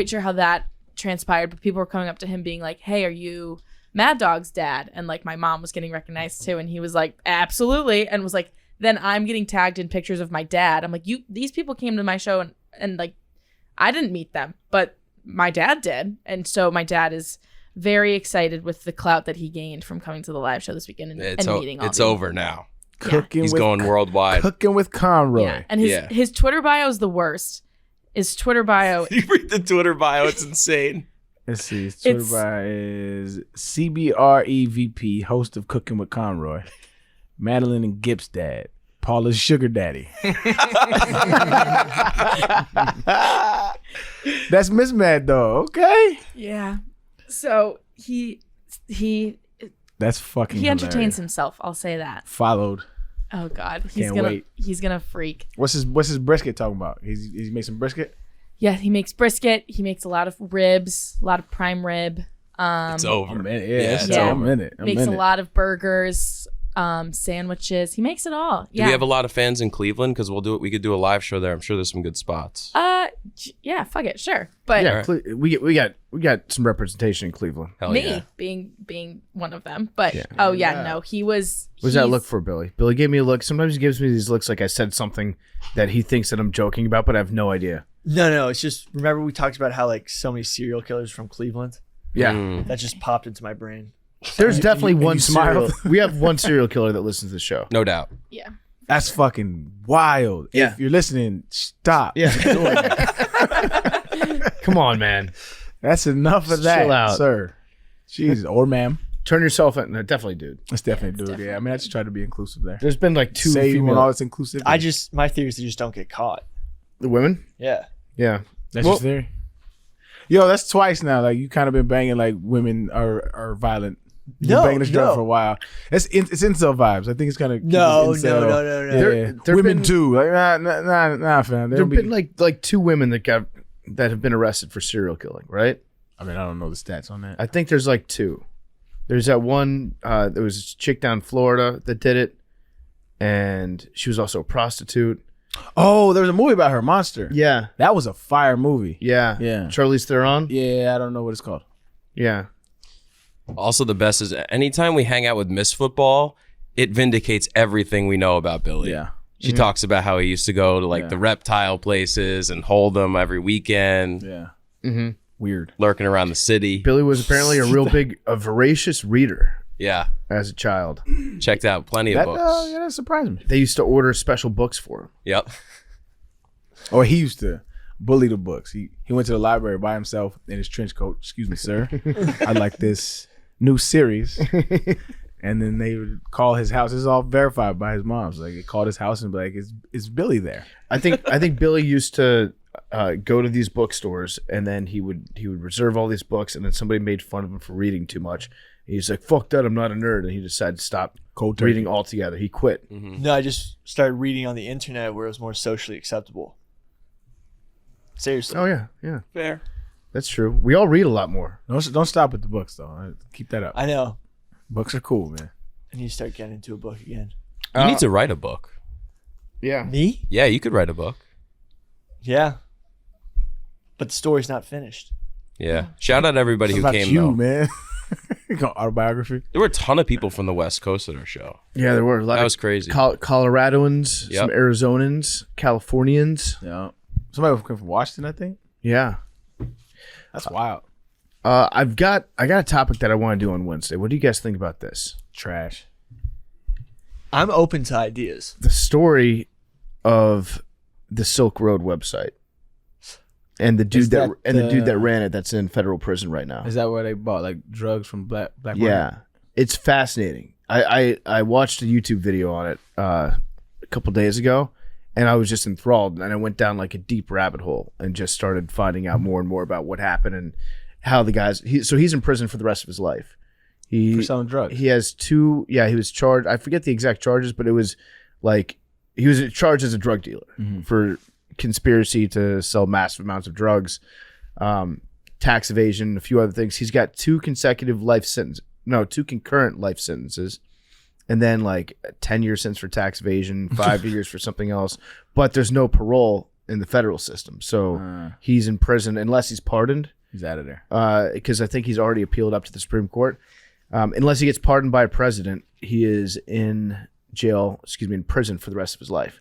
sure how that transpired, but people were coming up to him being like, hey, are you Mad Dog's dad? And like my mom was getting recognized too, and he was like, absolutely, and was like, then I'm getting tagged in pictures of my dad. I'm like, these people came to my show and like I didn't meet them, but my dad did. And so my dad is very excited with the clout that he gained from coming to the live show this weekend and meeting all It's of you. over now. Cooking He's with going worldwide. Cooking with Conroy. Yeah. And his Twitter bio is the worst. His Twitter bio You read the Twitter bio, it's insane. Let's see. His Twitter bio is CBREVP, host of Cooking with Conroy. Madeline and Gibbs' dad. Paula's sugar daddy. That's Miss Mad Dog. Okay. Yeah. So he That's fucking entertains hilarious. himself, I'll say that. Followed. Oh God. Can't wait. He's gonna freak. What's his brisket talking about? He's made some brisket? Yeah, he makes brisket. He makes a lot of ribs, a lot of prime rib. It's over. A minute. Yeah, It's yeah. a minute. Makes a lot of burgers, sandwiches. He makes it all. Do Yeah. we have a lot of fans in Cleveland? Because we could do a live show there. I'm sure there's some good spots. Yeah, fuck it, sure. But Yeah, we got some representation in Cleveland. Hell me yeah. being one of them. But Yeah. no, he was. What does that he's- look for, Billy? Billy gave me a look. Sometimes he gives me these looks like I said something that he thinks that I'm joking about, but I have no idea. No, it's just remember we talked about how like so many serial killers from Cleveland. Yeah, Mm. That just popped into my brain. there's definitely and you one smiled. serial. We have one serial killer that listens to the show. No doubt. Yeah. That's fucking wild. Yeah. If you're listening, stop. Yeah, come on, man. That's enough of that, Chill out. sir. Jesus, or ma'am. Turn yourself in. No, definitely, dude. That's definitely it's dude. definitely Yeah, I mean, I just try to be inclusive there. There's been like two Say you want female. all this inclusive. My theory is they just don't get caught. The women. Yeah. Yeah. That's Well- your theory. Yo, that's twice now. Like you kind of been banging like women are violent. You've been No, banging this drum no. for a while. It's incel vibes. I think it's kind of No. Yeah, There women been- too. Like nah, fam. They There've don't been be. like two women that have been arrested for serial killing, right? I mean, I don't know the stats on that. I think there's like two. There's that one. There was a chick down in Florida that did it, and she was also a prostitute. Oh, there was a movie about her, Monster. Yeah, That was a fire movie. yeah, Yeah. Charlize Theron. Yeah, I don't know what it's called. Yeah, Also, the best is anytime we hang out with Miss Football, it vindicates everything we know about Billy. Yeah. She talks about how he used to go to like Yeah. the reptile places and hold them every weekend, Yeah. mm-hmm. Weird. lurking around the city. Billy was apparently a voracious reader Yeah. as a child. Checked out plenty of That books. yeah, that surprised me. They used to order special books for him. Yep. Or he used to bully the books. He went to the library by himself in his trench coat. Excuse me, sir. I'd like this new series. And then they would call his house. It's all verified by his mom's. Like they called his house and be like, "Is Billy there?" I think Billy used to go to these bookstores, and then he would reserve all these books, and then somebody made fun of him for reading too much. He's like, "Fuck that, I'm not a nerd," and he decided to stop Cold turkey. reading altogether. He quit. No, I just started reading on the internet where it was more socially acceptable. Seriously. Oh yeah, Fair. that's true. We all read a lot more. Don't stop with the books though. Keep that up. I know. Books are cool, man. I need to start getting into a book again. You need to write a book. Yeah, Me? Yeah, you could write a book. Yeah. But the story's not finished. Yeah. Shout out everybody It's who about came you, though. man. Autobiography. There were a ton of people from the West Coast at our show. yeah. There were a lot That of was crazy. Coloradoans, Yep. some Arizonans, Californians. Yeah. Somebody came from Washington, I think. Yeah. That's wild. I got a topic that I want to do on Wednesday. What do you guys think about this? Trash. I'm open to ideas. The story of the Silk Road website and the dude Is that, that and the dude the- that ran it that's in federal prison right now. Is that where they bought like drugs from black Yeah, it's fascinating. I watched a YouTube video on it a couple days ago, and I was just enthralled. And I went down like a deep rabbit hole and just started finding out more and more about what happened and how the guys. He's in prison for the rest of his life. for selling drugs. He has two. Yeah, he was charged. I forget the exact charges, but it was like he was charged as a drug dealer for conspiracy to sell massive amounts of drugs, tax evasion, a few other things. He's got two concurrent life sentences, and then like a 10-year sentence for tax evasion, 5 years for something else. But there's no parole in the federal system, so he's in prison unless he's pardoned. He's out of there. Because I think he's already appealed up to the Supreme Court. Unless he gets pardoned by a president, he is in prison for the rest of his life.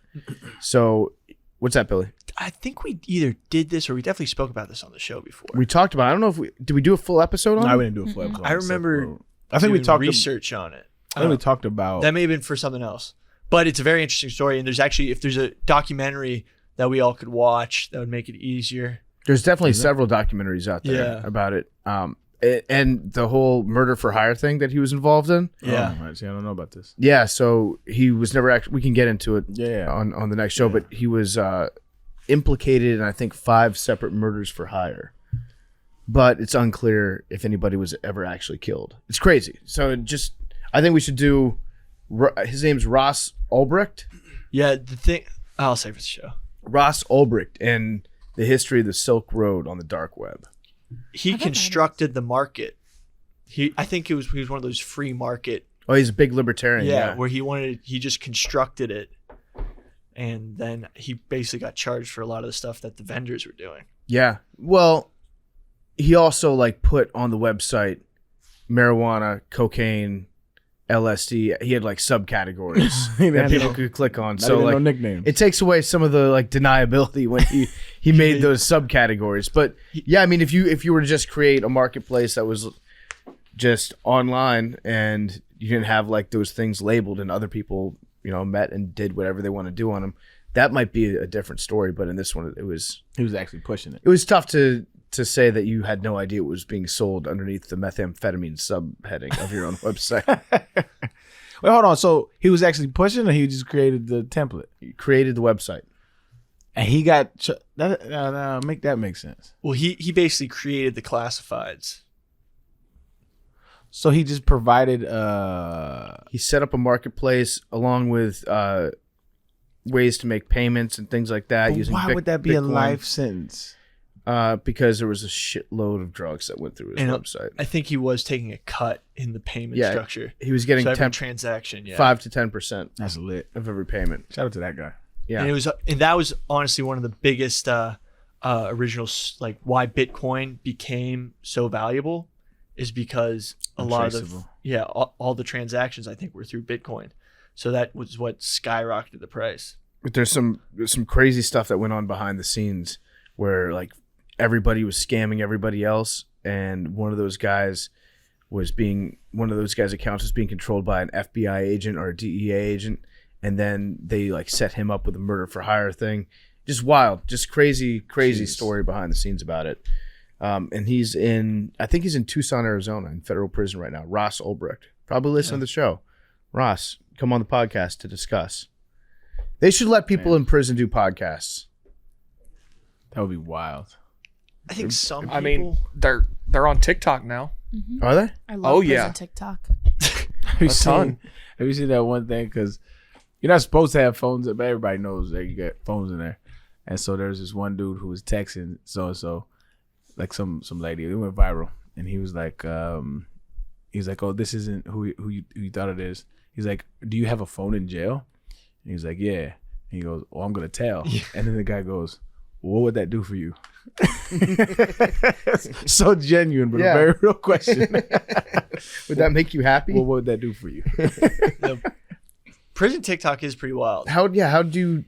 So, what's that, Billy? I think we either did this or we definitely spoke about this on the show before. We talked about. I don't know if did we do a full episode on No, it? we didn't do a full episode. I remember I think we doing talked. research on it. I think we talked about. That may have been for something else. But it's a very interesting story. And there's actually, if there's a documentary that we all could watch, that would make it easier. There's definitely several documentaries out there Yeah. about it. And the whole murder for hire thing that he was involved in. Yeah. Oh, right. See, I don't know about this. Yeah, so he was never actually. We can get into it Yeah. on the next show, but he was implicated in I think 5 separate murders for hire. But it's unclear if anybody was ever actually killed. It's crazy. So I think we should do. His name's Ross Ulbricht. Yeah. The thing, I'll say for the show. Ross Ulbricht, and the history of the Silk Road on the dark web. He constructed the market. I think he was one of those free market. Oh, he's a big libertarian. Yeah, where he just constructed it, and then he basically got charged for a lot of the stuff that the vendors were doing. Yeah. Well, he also like put on the website marijuana, cocaine, LSD. He had like subcategories that people could click on. So like, no nickname. It takes away some of the like deniability when he made those subcategories. But yeah, I mean, if you were to just create a marketplace that was just online and you didn't have like those things labeled and other people, met and did whatever they want to do on them, that might be a different story. But in this one, he was actually pushing it. It was tough to say that you had no idea what was being sold underneath the methamphetamine subheading of your own website. Wait, hold on. So he was actually pushing, or he just created the template? He created the website, and he got make that make sense. Well, he basically created the classifieds. So he just provided. He set up a marketplace along with ways to make payments and things like that. Using why would that be Bitcoin. A life sentence? Because there was a shitload of drugs that went through his website. I think he was taking a cut in the payment structure. He was getting every transaction, 5 to 10%. That's lit of every payment. Shout out to that guy. Yeah, and that was honestly one of the biggest original like why Bitcoin became so valuable is because a lot of all the transactions I think were through Bitcoin. So that was what skyrocketed the price. But there's some crazy stuff that went on behind the scenes where like everybody was scamming everybody else, and one of those guys' accounts was being controlled by an FBI agent or a DEA agent, and then they like set him up with a murder for hire thing. Just wild, just crazy story behind the scenes about it. And I think he's in Tucson, Arizona, in federal prison right now. Ross Ulbricht, probably listen to the show. Ross, come on the podcast to discuss. They should let people in prison do podcasts. That would be wild. I think some people. I mean, they're on TikTok now. Mm-hmm. Are they? I love prison TikTok. Have you seen that one thing? Because you're not supposed to have phones, but everybody knows that you get phones in there. And so there's this one dude who was texting so like some lady. It went viral, and he was like, "Oh, this isn't who you thought it is." He's like, "Do you have a phone in jail?" And he's like, "Yeah." And he goes, "Well, I'm gonna tell." Yeah. And then the guy goes, "What would that do for you?" So genuine, but a very real question. Would that make you happy? What would that do for you? Prison TikTok is pretty wild. How do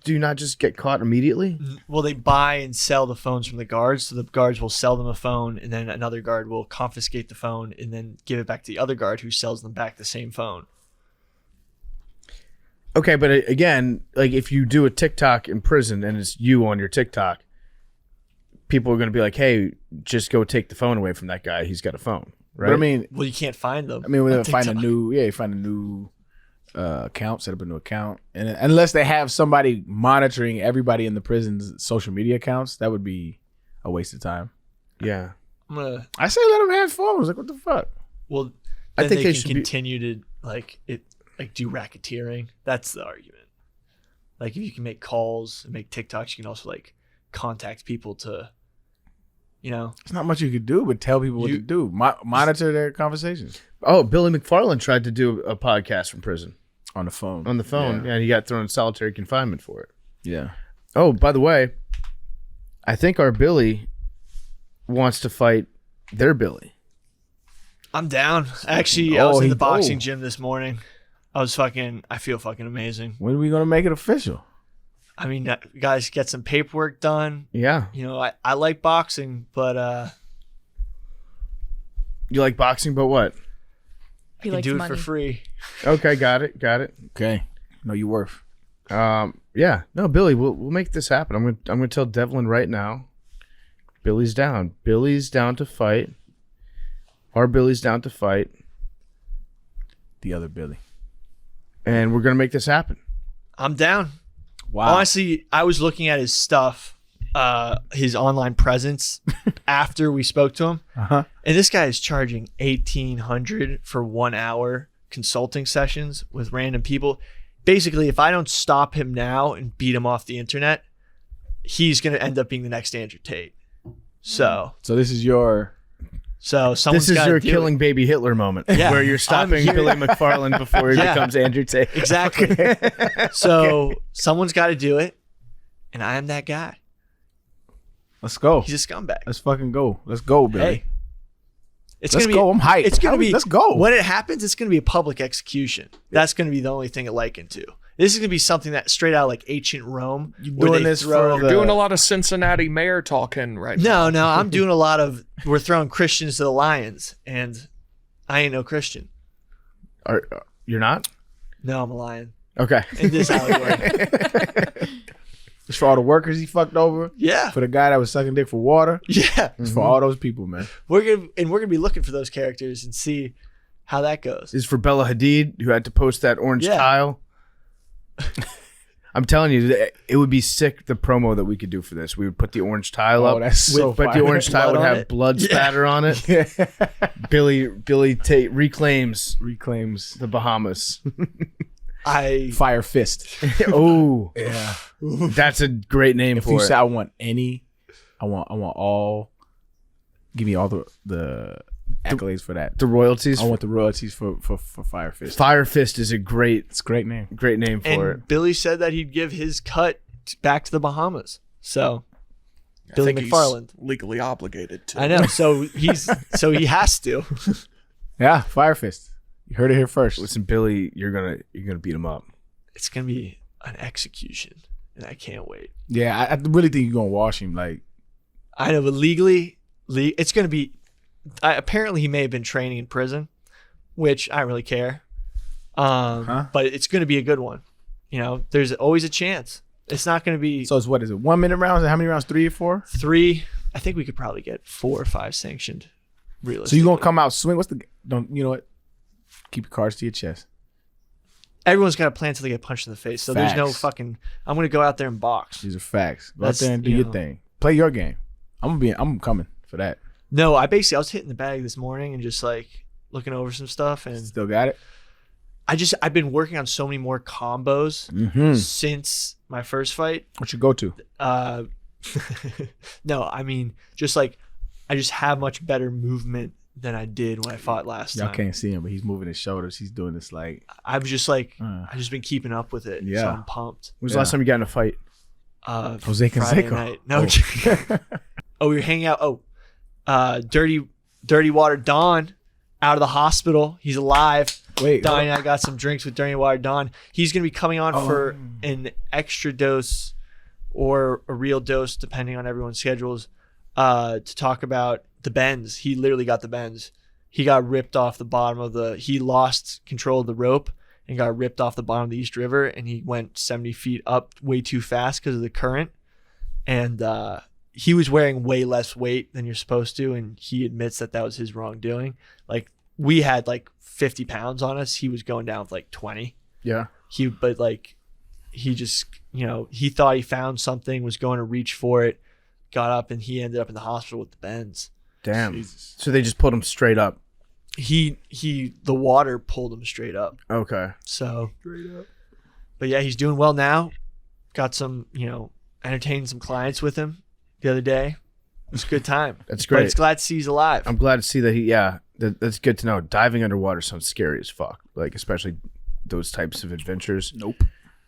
you not just get caught immediately? Well, they buy and sell the phones from the guards. So the guards will sell them a phone, and then another guard will confiscate the phone and then give it back to the other guard who sells them back the same phone. Okay, but again, like if you do a TikTok in prison and it's you on your TikTok, people are going to be like, "Hey, just go take the phone away from that guy. He's got a phone." Right? But I mean, well, you can't find them. I mean, you find a new account, set up a new account, and unless they have somebody monitoring everybody in the prison's social media accounts, that would be a waste of time. Yeah, I say let them have phones. Like, what the fuck? Well, I think they can continue to do racketeering. That's the argument. Like if you can make calls and make TikToks, you can also like contact people to, It's not much you could do, but tell people what to do. Monitor their conversations. Oh, Billy McFarland tried to do a podcast from prison. On the phone. Yeah, and he got thrown in solitary confinement for it. Yeah. Oh, by the way, I think our Billy wants to fight their Billy. I'm down. Actually, I was in the boxing gym this morning. I feel fucking amazing. When are we going to make it official? I mean, guys, get some paperwork done. Yeah. I like boxing, but... You like boxing, but what? I can do it for free. Okay, got it. Okay. Know your worth. Yeah. No, Billy, we'll make this happen. I'm gonna tell Devlin right now. Billy's down. Billy's down to fight. Our Billy's down to fight. The other Billy. And we're gonna make this happen. I'm down. Wow. Honestly, I was looking at his stuff, his online presence after we spoke to him. Uh-huh. And this guy is charging $1,800 for 1 hour consulting sessions with random people. Basically, if I don't stop him now and beat him off the internet, he's going to end up being the next Andrew Tate. So this is your. So someone's This is gotta your do killing it. baby Hitler moment, Yeah. where you're stopping I'm here. Billy McFarland before he Yeah. becomes Andrew Tate. Exactly. So someone's got to do it, and I am that guy. Let's go. He's a scumbag. Let's fucking go. Let's go, Billy. Hey, it's Let's gonna be. go. I'm hyped. It's gonna be. Let's go. When it happens, it's gonna be a public execution. That's gonna be the only thing I liken to. This is gonna be something that straight out like ancient Rome. where doing they this throw- for the- Doing a lot of Cincinnati mayor talking right now. No, I'm doing a lot of. We're throwing Christians to the lions, and I ain't no Christian. You're not? No, I'm a lion. Okay. In this allegory. It's for all the workers he fucked over. Yeah, For the guy that was sucking dick for water. yeah. It's for all those people, man. We're gonna be looking for those characters and see how that goes. This is for Bella Hadid, who had to post that orange Yeah. tile. I'm telling you, it would be sick, the promo that we could do for this. We would put the orange tile Oh, up, that's so but the fire. orange tile Blood would on have it? blood Yeah. spatter on it. Billy Tate reclaims Reclaims the Bahamas. Fire Fist. Oh, Yeah. that's a great name If you for say it. I want all. Give me all the accolades for that. The royalties. I want the royalties for Fire Fist. Fire Fist is a great It's a great name. name for and it. Billy said that he'd give his cut back to the Bahamas. So I Billy think he's McFarland. legally obligated to. I know. So he has to. Yeah, Fire Fist. You heard it here first. Listen, Billy, you're gonna beat him up. It's gonna be an execution, and I can't wait. Yeah, I really think you're gonna wash him. Like, I know, but legally, it's gonna be. Apparently, he may have been training in prison, which I don't really care. But it's gonna be a good one. You know, there's always a chance. It's not gonna be so it's what is it? 1 minute rounds? And how many rounds? 3 or 4? 3. I think we could probably get 4 or 5 sanctioned. So Realistically, you gonna come out swing? What's the? Don't you know what? Keep your cards to your chest. Everyone's got a plan until they get punched in the face. So there's no Facts. I'm gonna go out there and box. These are facts. Go That's, out there and do you your know. thing. Play your game. I'm coming for that. No, I was hitting the bag this morning and just like looking over some stuff, and Still got it. I've been working on so many more combos Mm-hmm. since my first fight. What you go to? No, I mean just like I just have much better movement than I did when I fought last Y'all time. can't see him, but he's moving his shoulders. He's doing this like. I'm just like Uh. I've just been keeping up with it. So Yeah. I'm pumped. When was the last time you got in a fight? Jose Friday Canseco. night. No. Oh, we were hanging out. Dirty Water Don out of the hospital. He's alive. Wait. Don and I got some drinks with Dirty Water Don. He's going to be coming on for an extra dose or a real dose, depending on everyone's schedules, to talk about the bends. He literally got the bends. He got ripped off the bottom of he lost control of the rope and got ripped off the bottom of the East River, and he went 70 feet up way too fast because of the current. And he was wearing way less weight than you're supposed to, and he admits that was his wrongdoing. Like, we had like 50 pounds on us. He was going down with like 20. Yeah. He just, he thought he found something, was going to reach for it, got up, and he ended up in the hospital with the bends. Damn. So they just pulled him straight up. The water pulled him straight up. Okay. So, but yeah, he's doing well now. Got some, entertaining some clients with him the other day. It was a good time. That's But great. it's glad to see he's alive. I'm glad to see that that's good to know. Diving underwater sounds scary as fuck. Like, especially those types of adventures. Nope.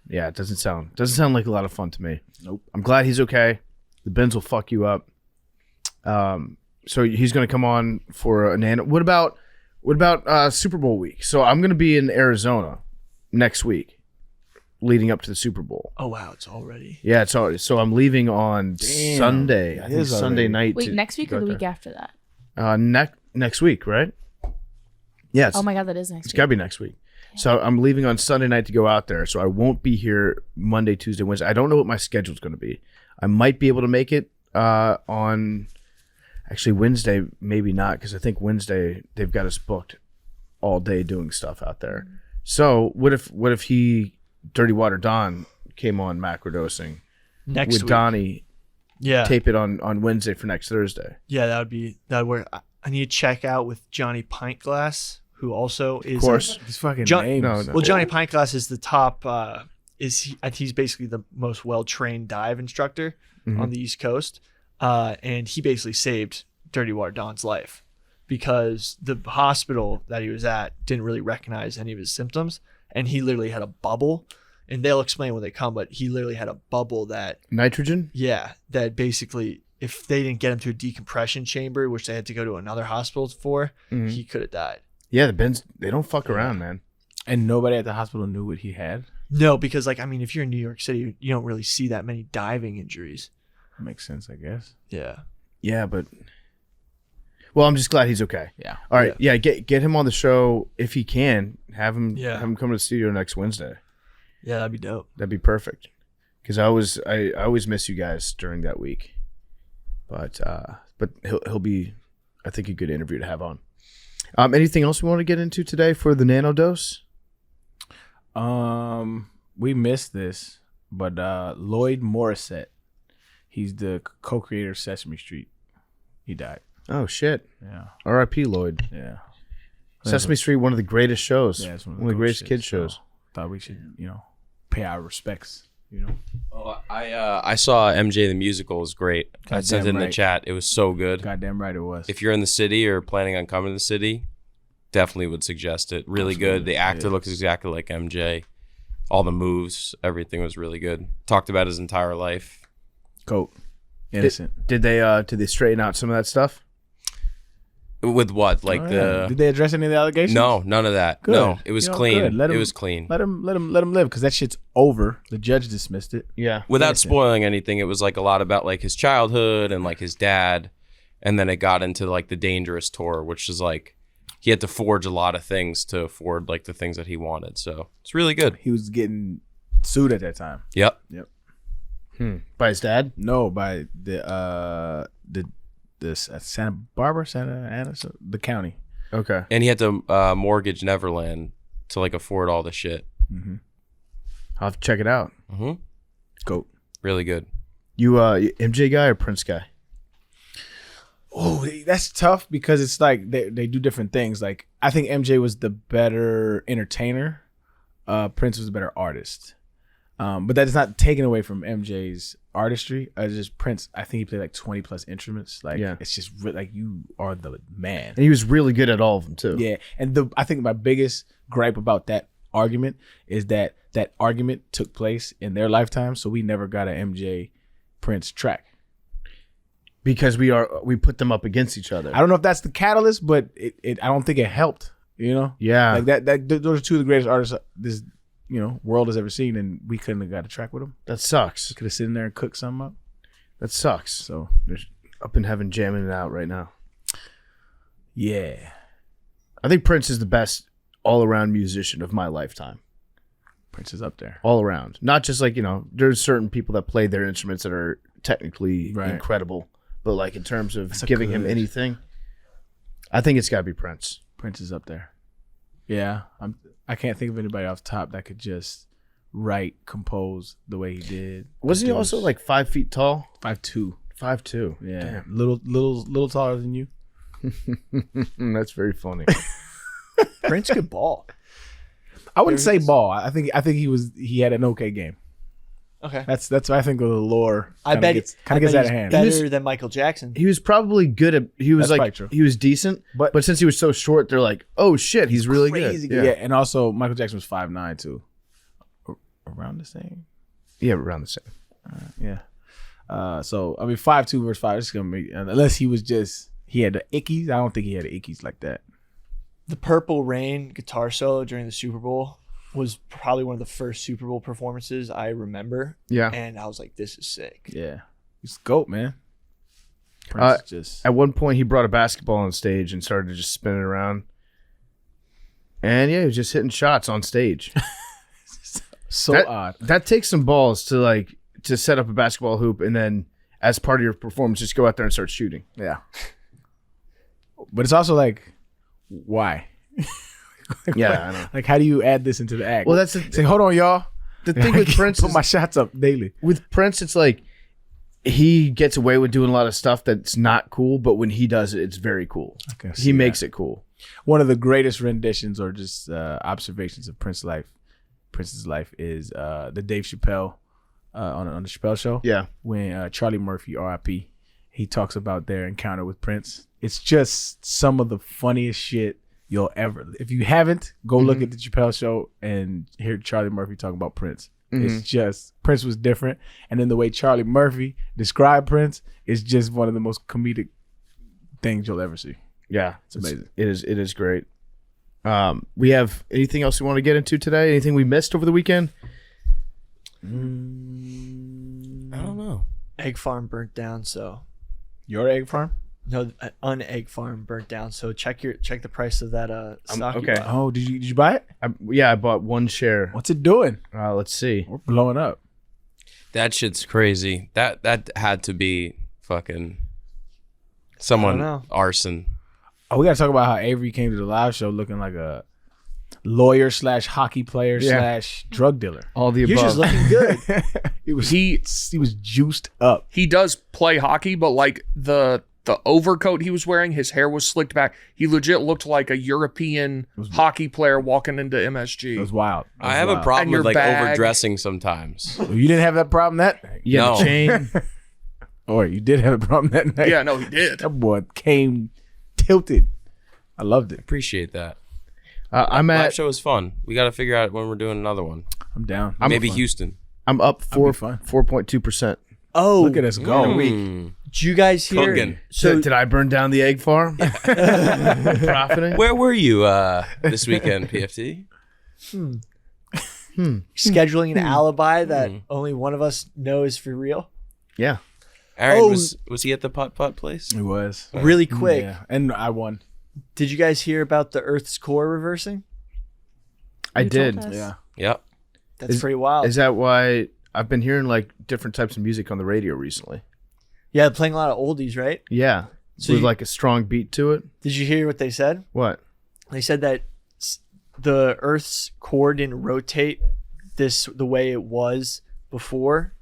Yeah, it doesn't sound like a lot of fun to me. Nope. I'm glad he's okay. The bends will fuck you up. So he's going to come on for a nano. What about Super Bowl week? So I'm going to be in Arizona next week, leading up to the Super Bowl. Oh wow, it's already. Yeah, it's already. So I'm leaving on Sunday. I think is Sunday already. night. Wait, to next week go or the there. week after that? Next week, right? Yeah, Oh my god, that is next it's week. got to be next week. So I'm leaving on Sunday night to go out there. So I won't be here Monday, Tuesday, Wednesday. I don't know what my schedule's going to be. I might be able to make it on actually Wednesday, maybe not, because I think Wednesday they've got us booked all day doing stuff out there. So what if Dirty Water Don came on Macrodosing Next with week. Donnie, Yeah. tape it on Wednesday for next Thursday? Yeah, that would work. I need to check out with Johnny Pintglass, who also is Of course. These fucking John- names. No, no. Well, Johnny Pintglass is the top he's basically the most well-trained dive instructor on the East Coast. And he basically saved Dirty Water Don's life because the hospital that he was at didn't really recognize any of his symptoms. And he literally had a bubble, and they'll explain when they come, but he literally had a bubble that Nitrogen? Yeah, that basically, if they didn't get him to a decompression chamber, which they had to go to another hospital for, he could have died. Yeah, the Bens, they don't fuck around, man. And nobody at the hospital knew what he had? No, because, like, I mean, if you're in New York City, you don't really see that many diving injuries. Makes sense, I guess. Yeah. Yeah, but... Well, I'm just glad he's okay. Yeah. All right. Yeah, get him on the show if he can. Have him come to the studio next Wednesday. Yeah, that'd be dope. That'd be perfect. Because I always miss you guys during that week. But he'll be, I think, a good interview to have on. Anything else we want to get into today for the NANODOSE? We missed this, but Lloyd Morissette, he's the co-creator of Sesame Street. He died. Oh shit! Yeah. R.I.P. Lloyd. Yeah. Sesame Street, one of the greatest shows. Yeah, it's one of the greatest kids shows. So thought we should, pay our respects. Oh, I saw MJ the Musical is great. I sent it in the chat. It was so good. Goddamn right it was. If you're in the city or planning on coming to the city, definitely would suggest it. Really good. The actor looks exactly like MJ. All the moves, everything was really good. Talked about his entire life. Coat. Innocent. Did they straighten out some of that stuff? With what? Like Did they address any of the allegations? No, none of that. Good. No, it was clean. Good. It was clean. Let him live because that shit's over. The judge dismissed it. Yeah. Without spoiling anything, it was like a lot about like his childhood and like his dad, and then it got into like the Dangerous tour, which is like he had to forge a lot of things to afford like the things that he wanted. So it's really good. He was getting sued at that time. Yep. By his dad? No, by the Santa Barbara, Santa Ana, the county. Okay. And he had to mortgage Neverland to like afford all the shit. I'll have to check it out. Goat. Really good. You MJ guy or Prince guy? Oh, that's tough because it's like they do different things. Like I think MJ was the better entertainer. Prince was the better artist. But that's not taken away from MJ's artistry. Just Prince, I think he played like 20 plus instruments. Like it's just like you are the man. And he was really good at all of them too. Yeah, and I think my biggest gripe about that argument is that argument took place in their lifetime, so we never got an MJ Prince track. Because we put them up against each other. I don't know if that's the catalyst, but it I don't think it helped. Yeah. Like that those are two of the greatest artists this world has ever seen, and we couldn't have got a track with them. That sucks. We could have sit in there and cooked something up. That sucks. So they're up in heaven jamming it out right now. Yeah. I think Prince is the best all-around musician of my lifetime. Prince is up there. All around. Not just like, there's certain people that play their instruments that are technically incredible, but like in terms of giving him anything, I think it's got to be Prince. Prince is up there. Yeah. I can't think of anybody off top that could just write, compose the way he did. Wasn't he also like 5 feet tall? 5'2". 5'2". Yeah. Damn. Little taller than you. That's very funny. Prince could ball. I wouldn't say ball. I think he had an okay game. Okay. That's what I think of the lore. I bet gets out of hand. Better than Michael Jackson. He was probably good at. He was That's like true. he was decent, but since he was so short, they're like, oh shit, he's really Crazy good. Yeah, and also Michael Jackson was 5'9" too. Around the same. Yeah, around the same. Yeah. So I mean, 5'2" versus 5. It's gonna be unless he had the ickies. I don't think he had the ickies like that. The Purple Rain guitar solo during the Super Bowl was probably one of the first Super Bowl performances I remember. Yeah. And I was like, this is sick. Yeah. He's GOAT, man. Prince just At one point, he brought a basketball on stage and started to just spin it around. And yeah, he was just hitting shots on stage. odd. That takes some balls to set up a basketball hoop and then, as part of your performance, just go out there and start shooting. Yeah. But it's also like, why? Yeah, I know. Like, how do you add this into the act? Well, that's say, hold on, y'all. The thing with Prince put is, my shots up daily. with Prince, it's like he gets away with doing a lot of stuff that's not cool, but when he does it, it's very cool. He makes it cool. One of the greatest renditions or just observations of Prince's life Prince's life is the Dave Chappelle on the Chappelle show. Yeah. When Charlie Murphy, R.I.P., he talks about their encounter with Prince. It's just some of the funniest shit you'll ever. If you haven't, go look at the Chappelle show and hear Charlie Murphy talk about Prince. It's just, Prince was different. And then the way Charlie Murphy described Prince is just one of the most comedic things you'll ever see. Yeah. It's amazing. It is great. We have anything else we want to get into today? Anything we missed over the weekend? I don't know. Egg farm burnt down, so Your egg farm? no, an egg farm burnt down. So check the price of that stock. okay. Oh, did you buy it? I bought one share. What's it doing? Let's see. We're blowing up. That shit's crazy. That had to be fucking I someone don't know. arson. Oh, we gotta talk about how Avery came to the live show looking like a lawyer / hockey player / drug dealer. All the You're just above. looking good. he was juiced up. He does play hockey, but like the overcoat he was wearing, his hair was slicked back. He legit looked like a European hockey player walking into MSG. It was wild. It was I have a wild. problem And your with like bag. overdressing sometimes. You didn't have that problem that night? Yeah, No. the chain. Or you did have a problem that night? Yeah, no, he did. That boy came tilted. I loved it. Appreciate that. I'm Live at. show is fun. We got to figure out when we're doing another one. I'm down. Maybe Houston. I'm up That'd be fun. 4.2%. Oh, Look at us go. Mm. did you guys hear? Cooking. So Did I burn down the egg farm? Profiting? Where were you this weekend, PFT? scheduling an alibi that only one of us knows for real. Yeah. Arian, Oh. was he at the putt place? It was. Really quick, Yeah. And I won. did you guys hear about the Earth's core reversing? I You told did. us. Yeah. Yep. That's pretty wild. Is that why I've been hearing like different types of music on the radio recently? Yeah, playing a lot of oldies, right? Yeah. So with you- like a strong beat to it. Did you hear what they said? What? They said that the Earth's core didn't rotate the way it was before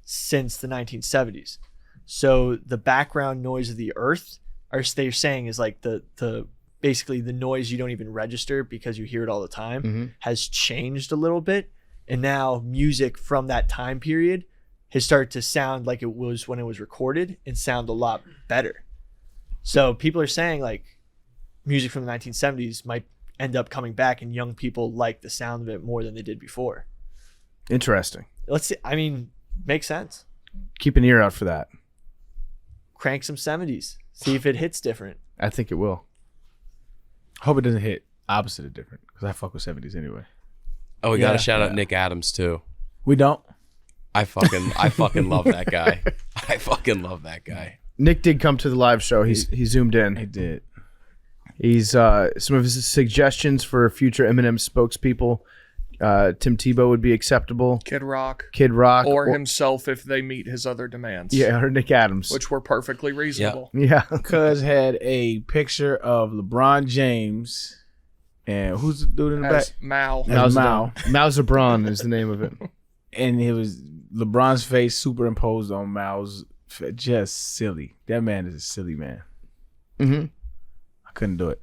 since the 1970s. So the background noise of the Earth, they're saying, is like the basically the noise you don't even register because you hear it all the time, has changed a little bit, and now music from that time period has started to sound like it was when it was recorded and sound a lot better. So people are saying like music from the 1970s might end up coming back and young people like the sound of it more than they did before. Interesting. Let's see. I mean, makes sense. Keep an ear out for that. Crank some 70s. See if it hits different. I think it will. Hope it doesn't hit opposite of different because I fuck with 70s anyway. Oh, we got Yeah. to shout out Nick Adams too. We don't. I fucking love that guy. I fucking love that guy. Nick did come to the live show. He zoomed He in. did. He's some of his suggestions for future Eminem spokespeople. Tim Tebow would be acceptable. Kid Rock. Kid Rock Or himself if they meet his other demands. Yeah, or Nick Adams. Which were perfectly reasonable. Yeah. Cuz had a picture of LeBron James and who's the dude in the back? As Mao. As Mao. Mao Zedong is the name of it. And it was LeBron's face superimposed on Mao's. Just silly. That man is a silly man. Mm-hmm. I couldn't do it.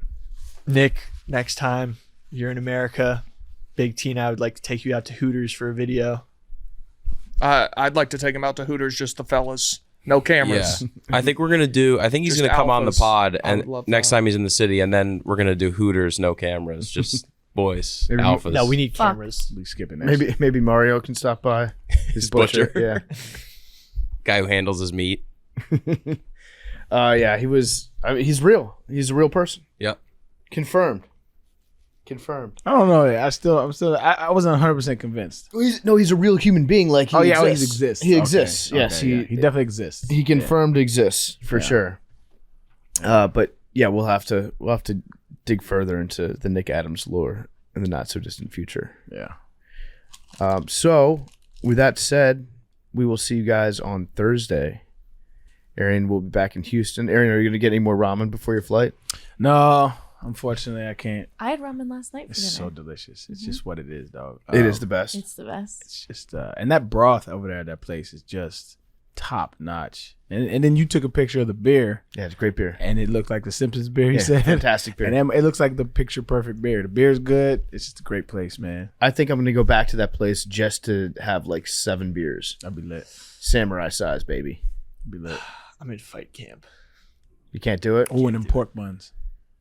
Nick, next time you're in America, Big T and I would like to take you out to Hooters for a video. I'd like to take him out to Hooters, just the fellas. No cameras. Yeah. I think we're going to I think he's Just going to come on the alphas. pod I would and love next that. time he's in the city, and then we're going to do Hooters, no cameras, just boys, Maybe- alphas. No, we need Fuck. cameras. We skipping that. Maybe Mario can stop by. His butcher. Yeah. Guy who handles his meat. Yeah, he was. I mean, he's real. He's a real person. Yep. Confirmed. I don't know. I wasn't 100% convinced. He's a real human being. Like he He exists. exists. He Okay, exists. Yes, okay, yeah. He definitely exists. he confirmed exists for sure. But yeah, we'll have to dig further into the Nick Adams lore in the not so distant future. Yeah. So with that said, we will see you guys on Thursday. Arian will be back in Houston. Arian, are you going to get any more ramen before your flight? No, unfortunately, I can't. I had ramen last night for It's dinner. so delicious. It's just what it is, dog. It is the best. It's the best. It's just and that broth over there at that place is just top notch. And then you took a picture of the beer, Yeah, it's a great beer. and it looked like the Simpsons beer. He Yeah, said, fantastic beer. And then it looks like the picture perfect beer. The beer's good. It's just a great place, man. I think I'm gonna go back to that place just to have like 7 beers, I'll be lit. samurai size, baby. Be lit. I'm in fight camp. You can't do it. Oh, and them pork buns.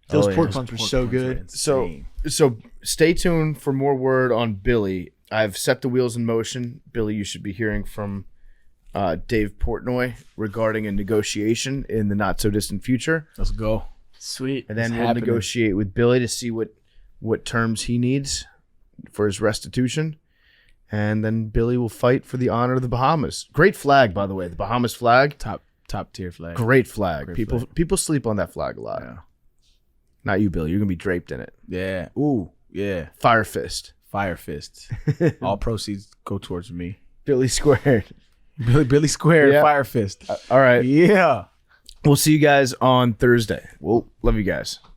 Those Oh, yeah. pork Those buns were Pork so buns good. were insane. So stay tuned for more word on Billy. I've set the wheels in motion. Billy, you should be hearing from Dave Portnoy regarding a negotiation in the not so distant future, Let's go. Sweet. and then It's we'll happening. negotiate with Billy to see what terms he needs for his restitution, and then Billy will fight for the honor of the Bahamas. Great flag, by the way, the Bahamas flag. Top tier flag. Great flag. Great people flag. people sleep on that flag a lot. Yeah. Not you, Billy. You're gonna be draped in it. Yeah. Ooh. Yeah. Fire fist. Fire fist. All proceeds go towards me. Billy squared. Billy Square. Yeah. Fire fist. All right. Yeah. We'll see you guys on Thursday. We'll love you guys.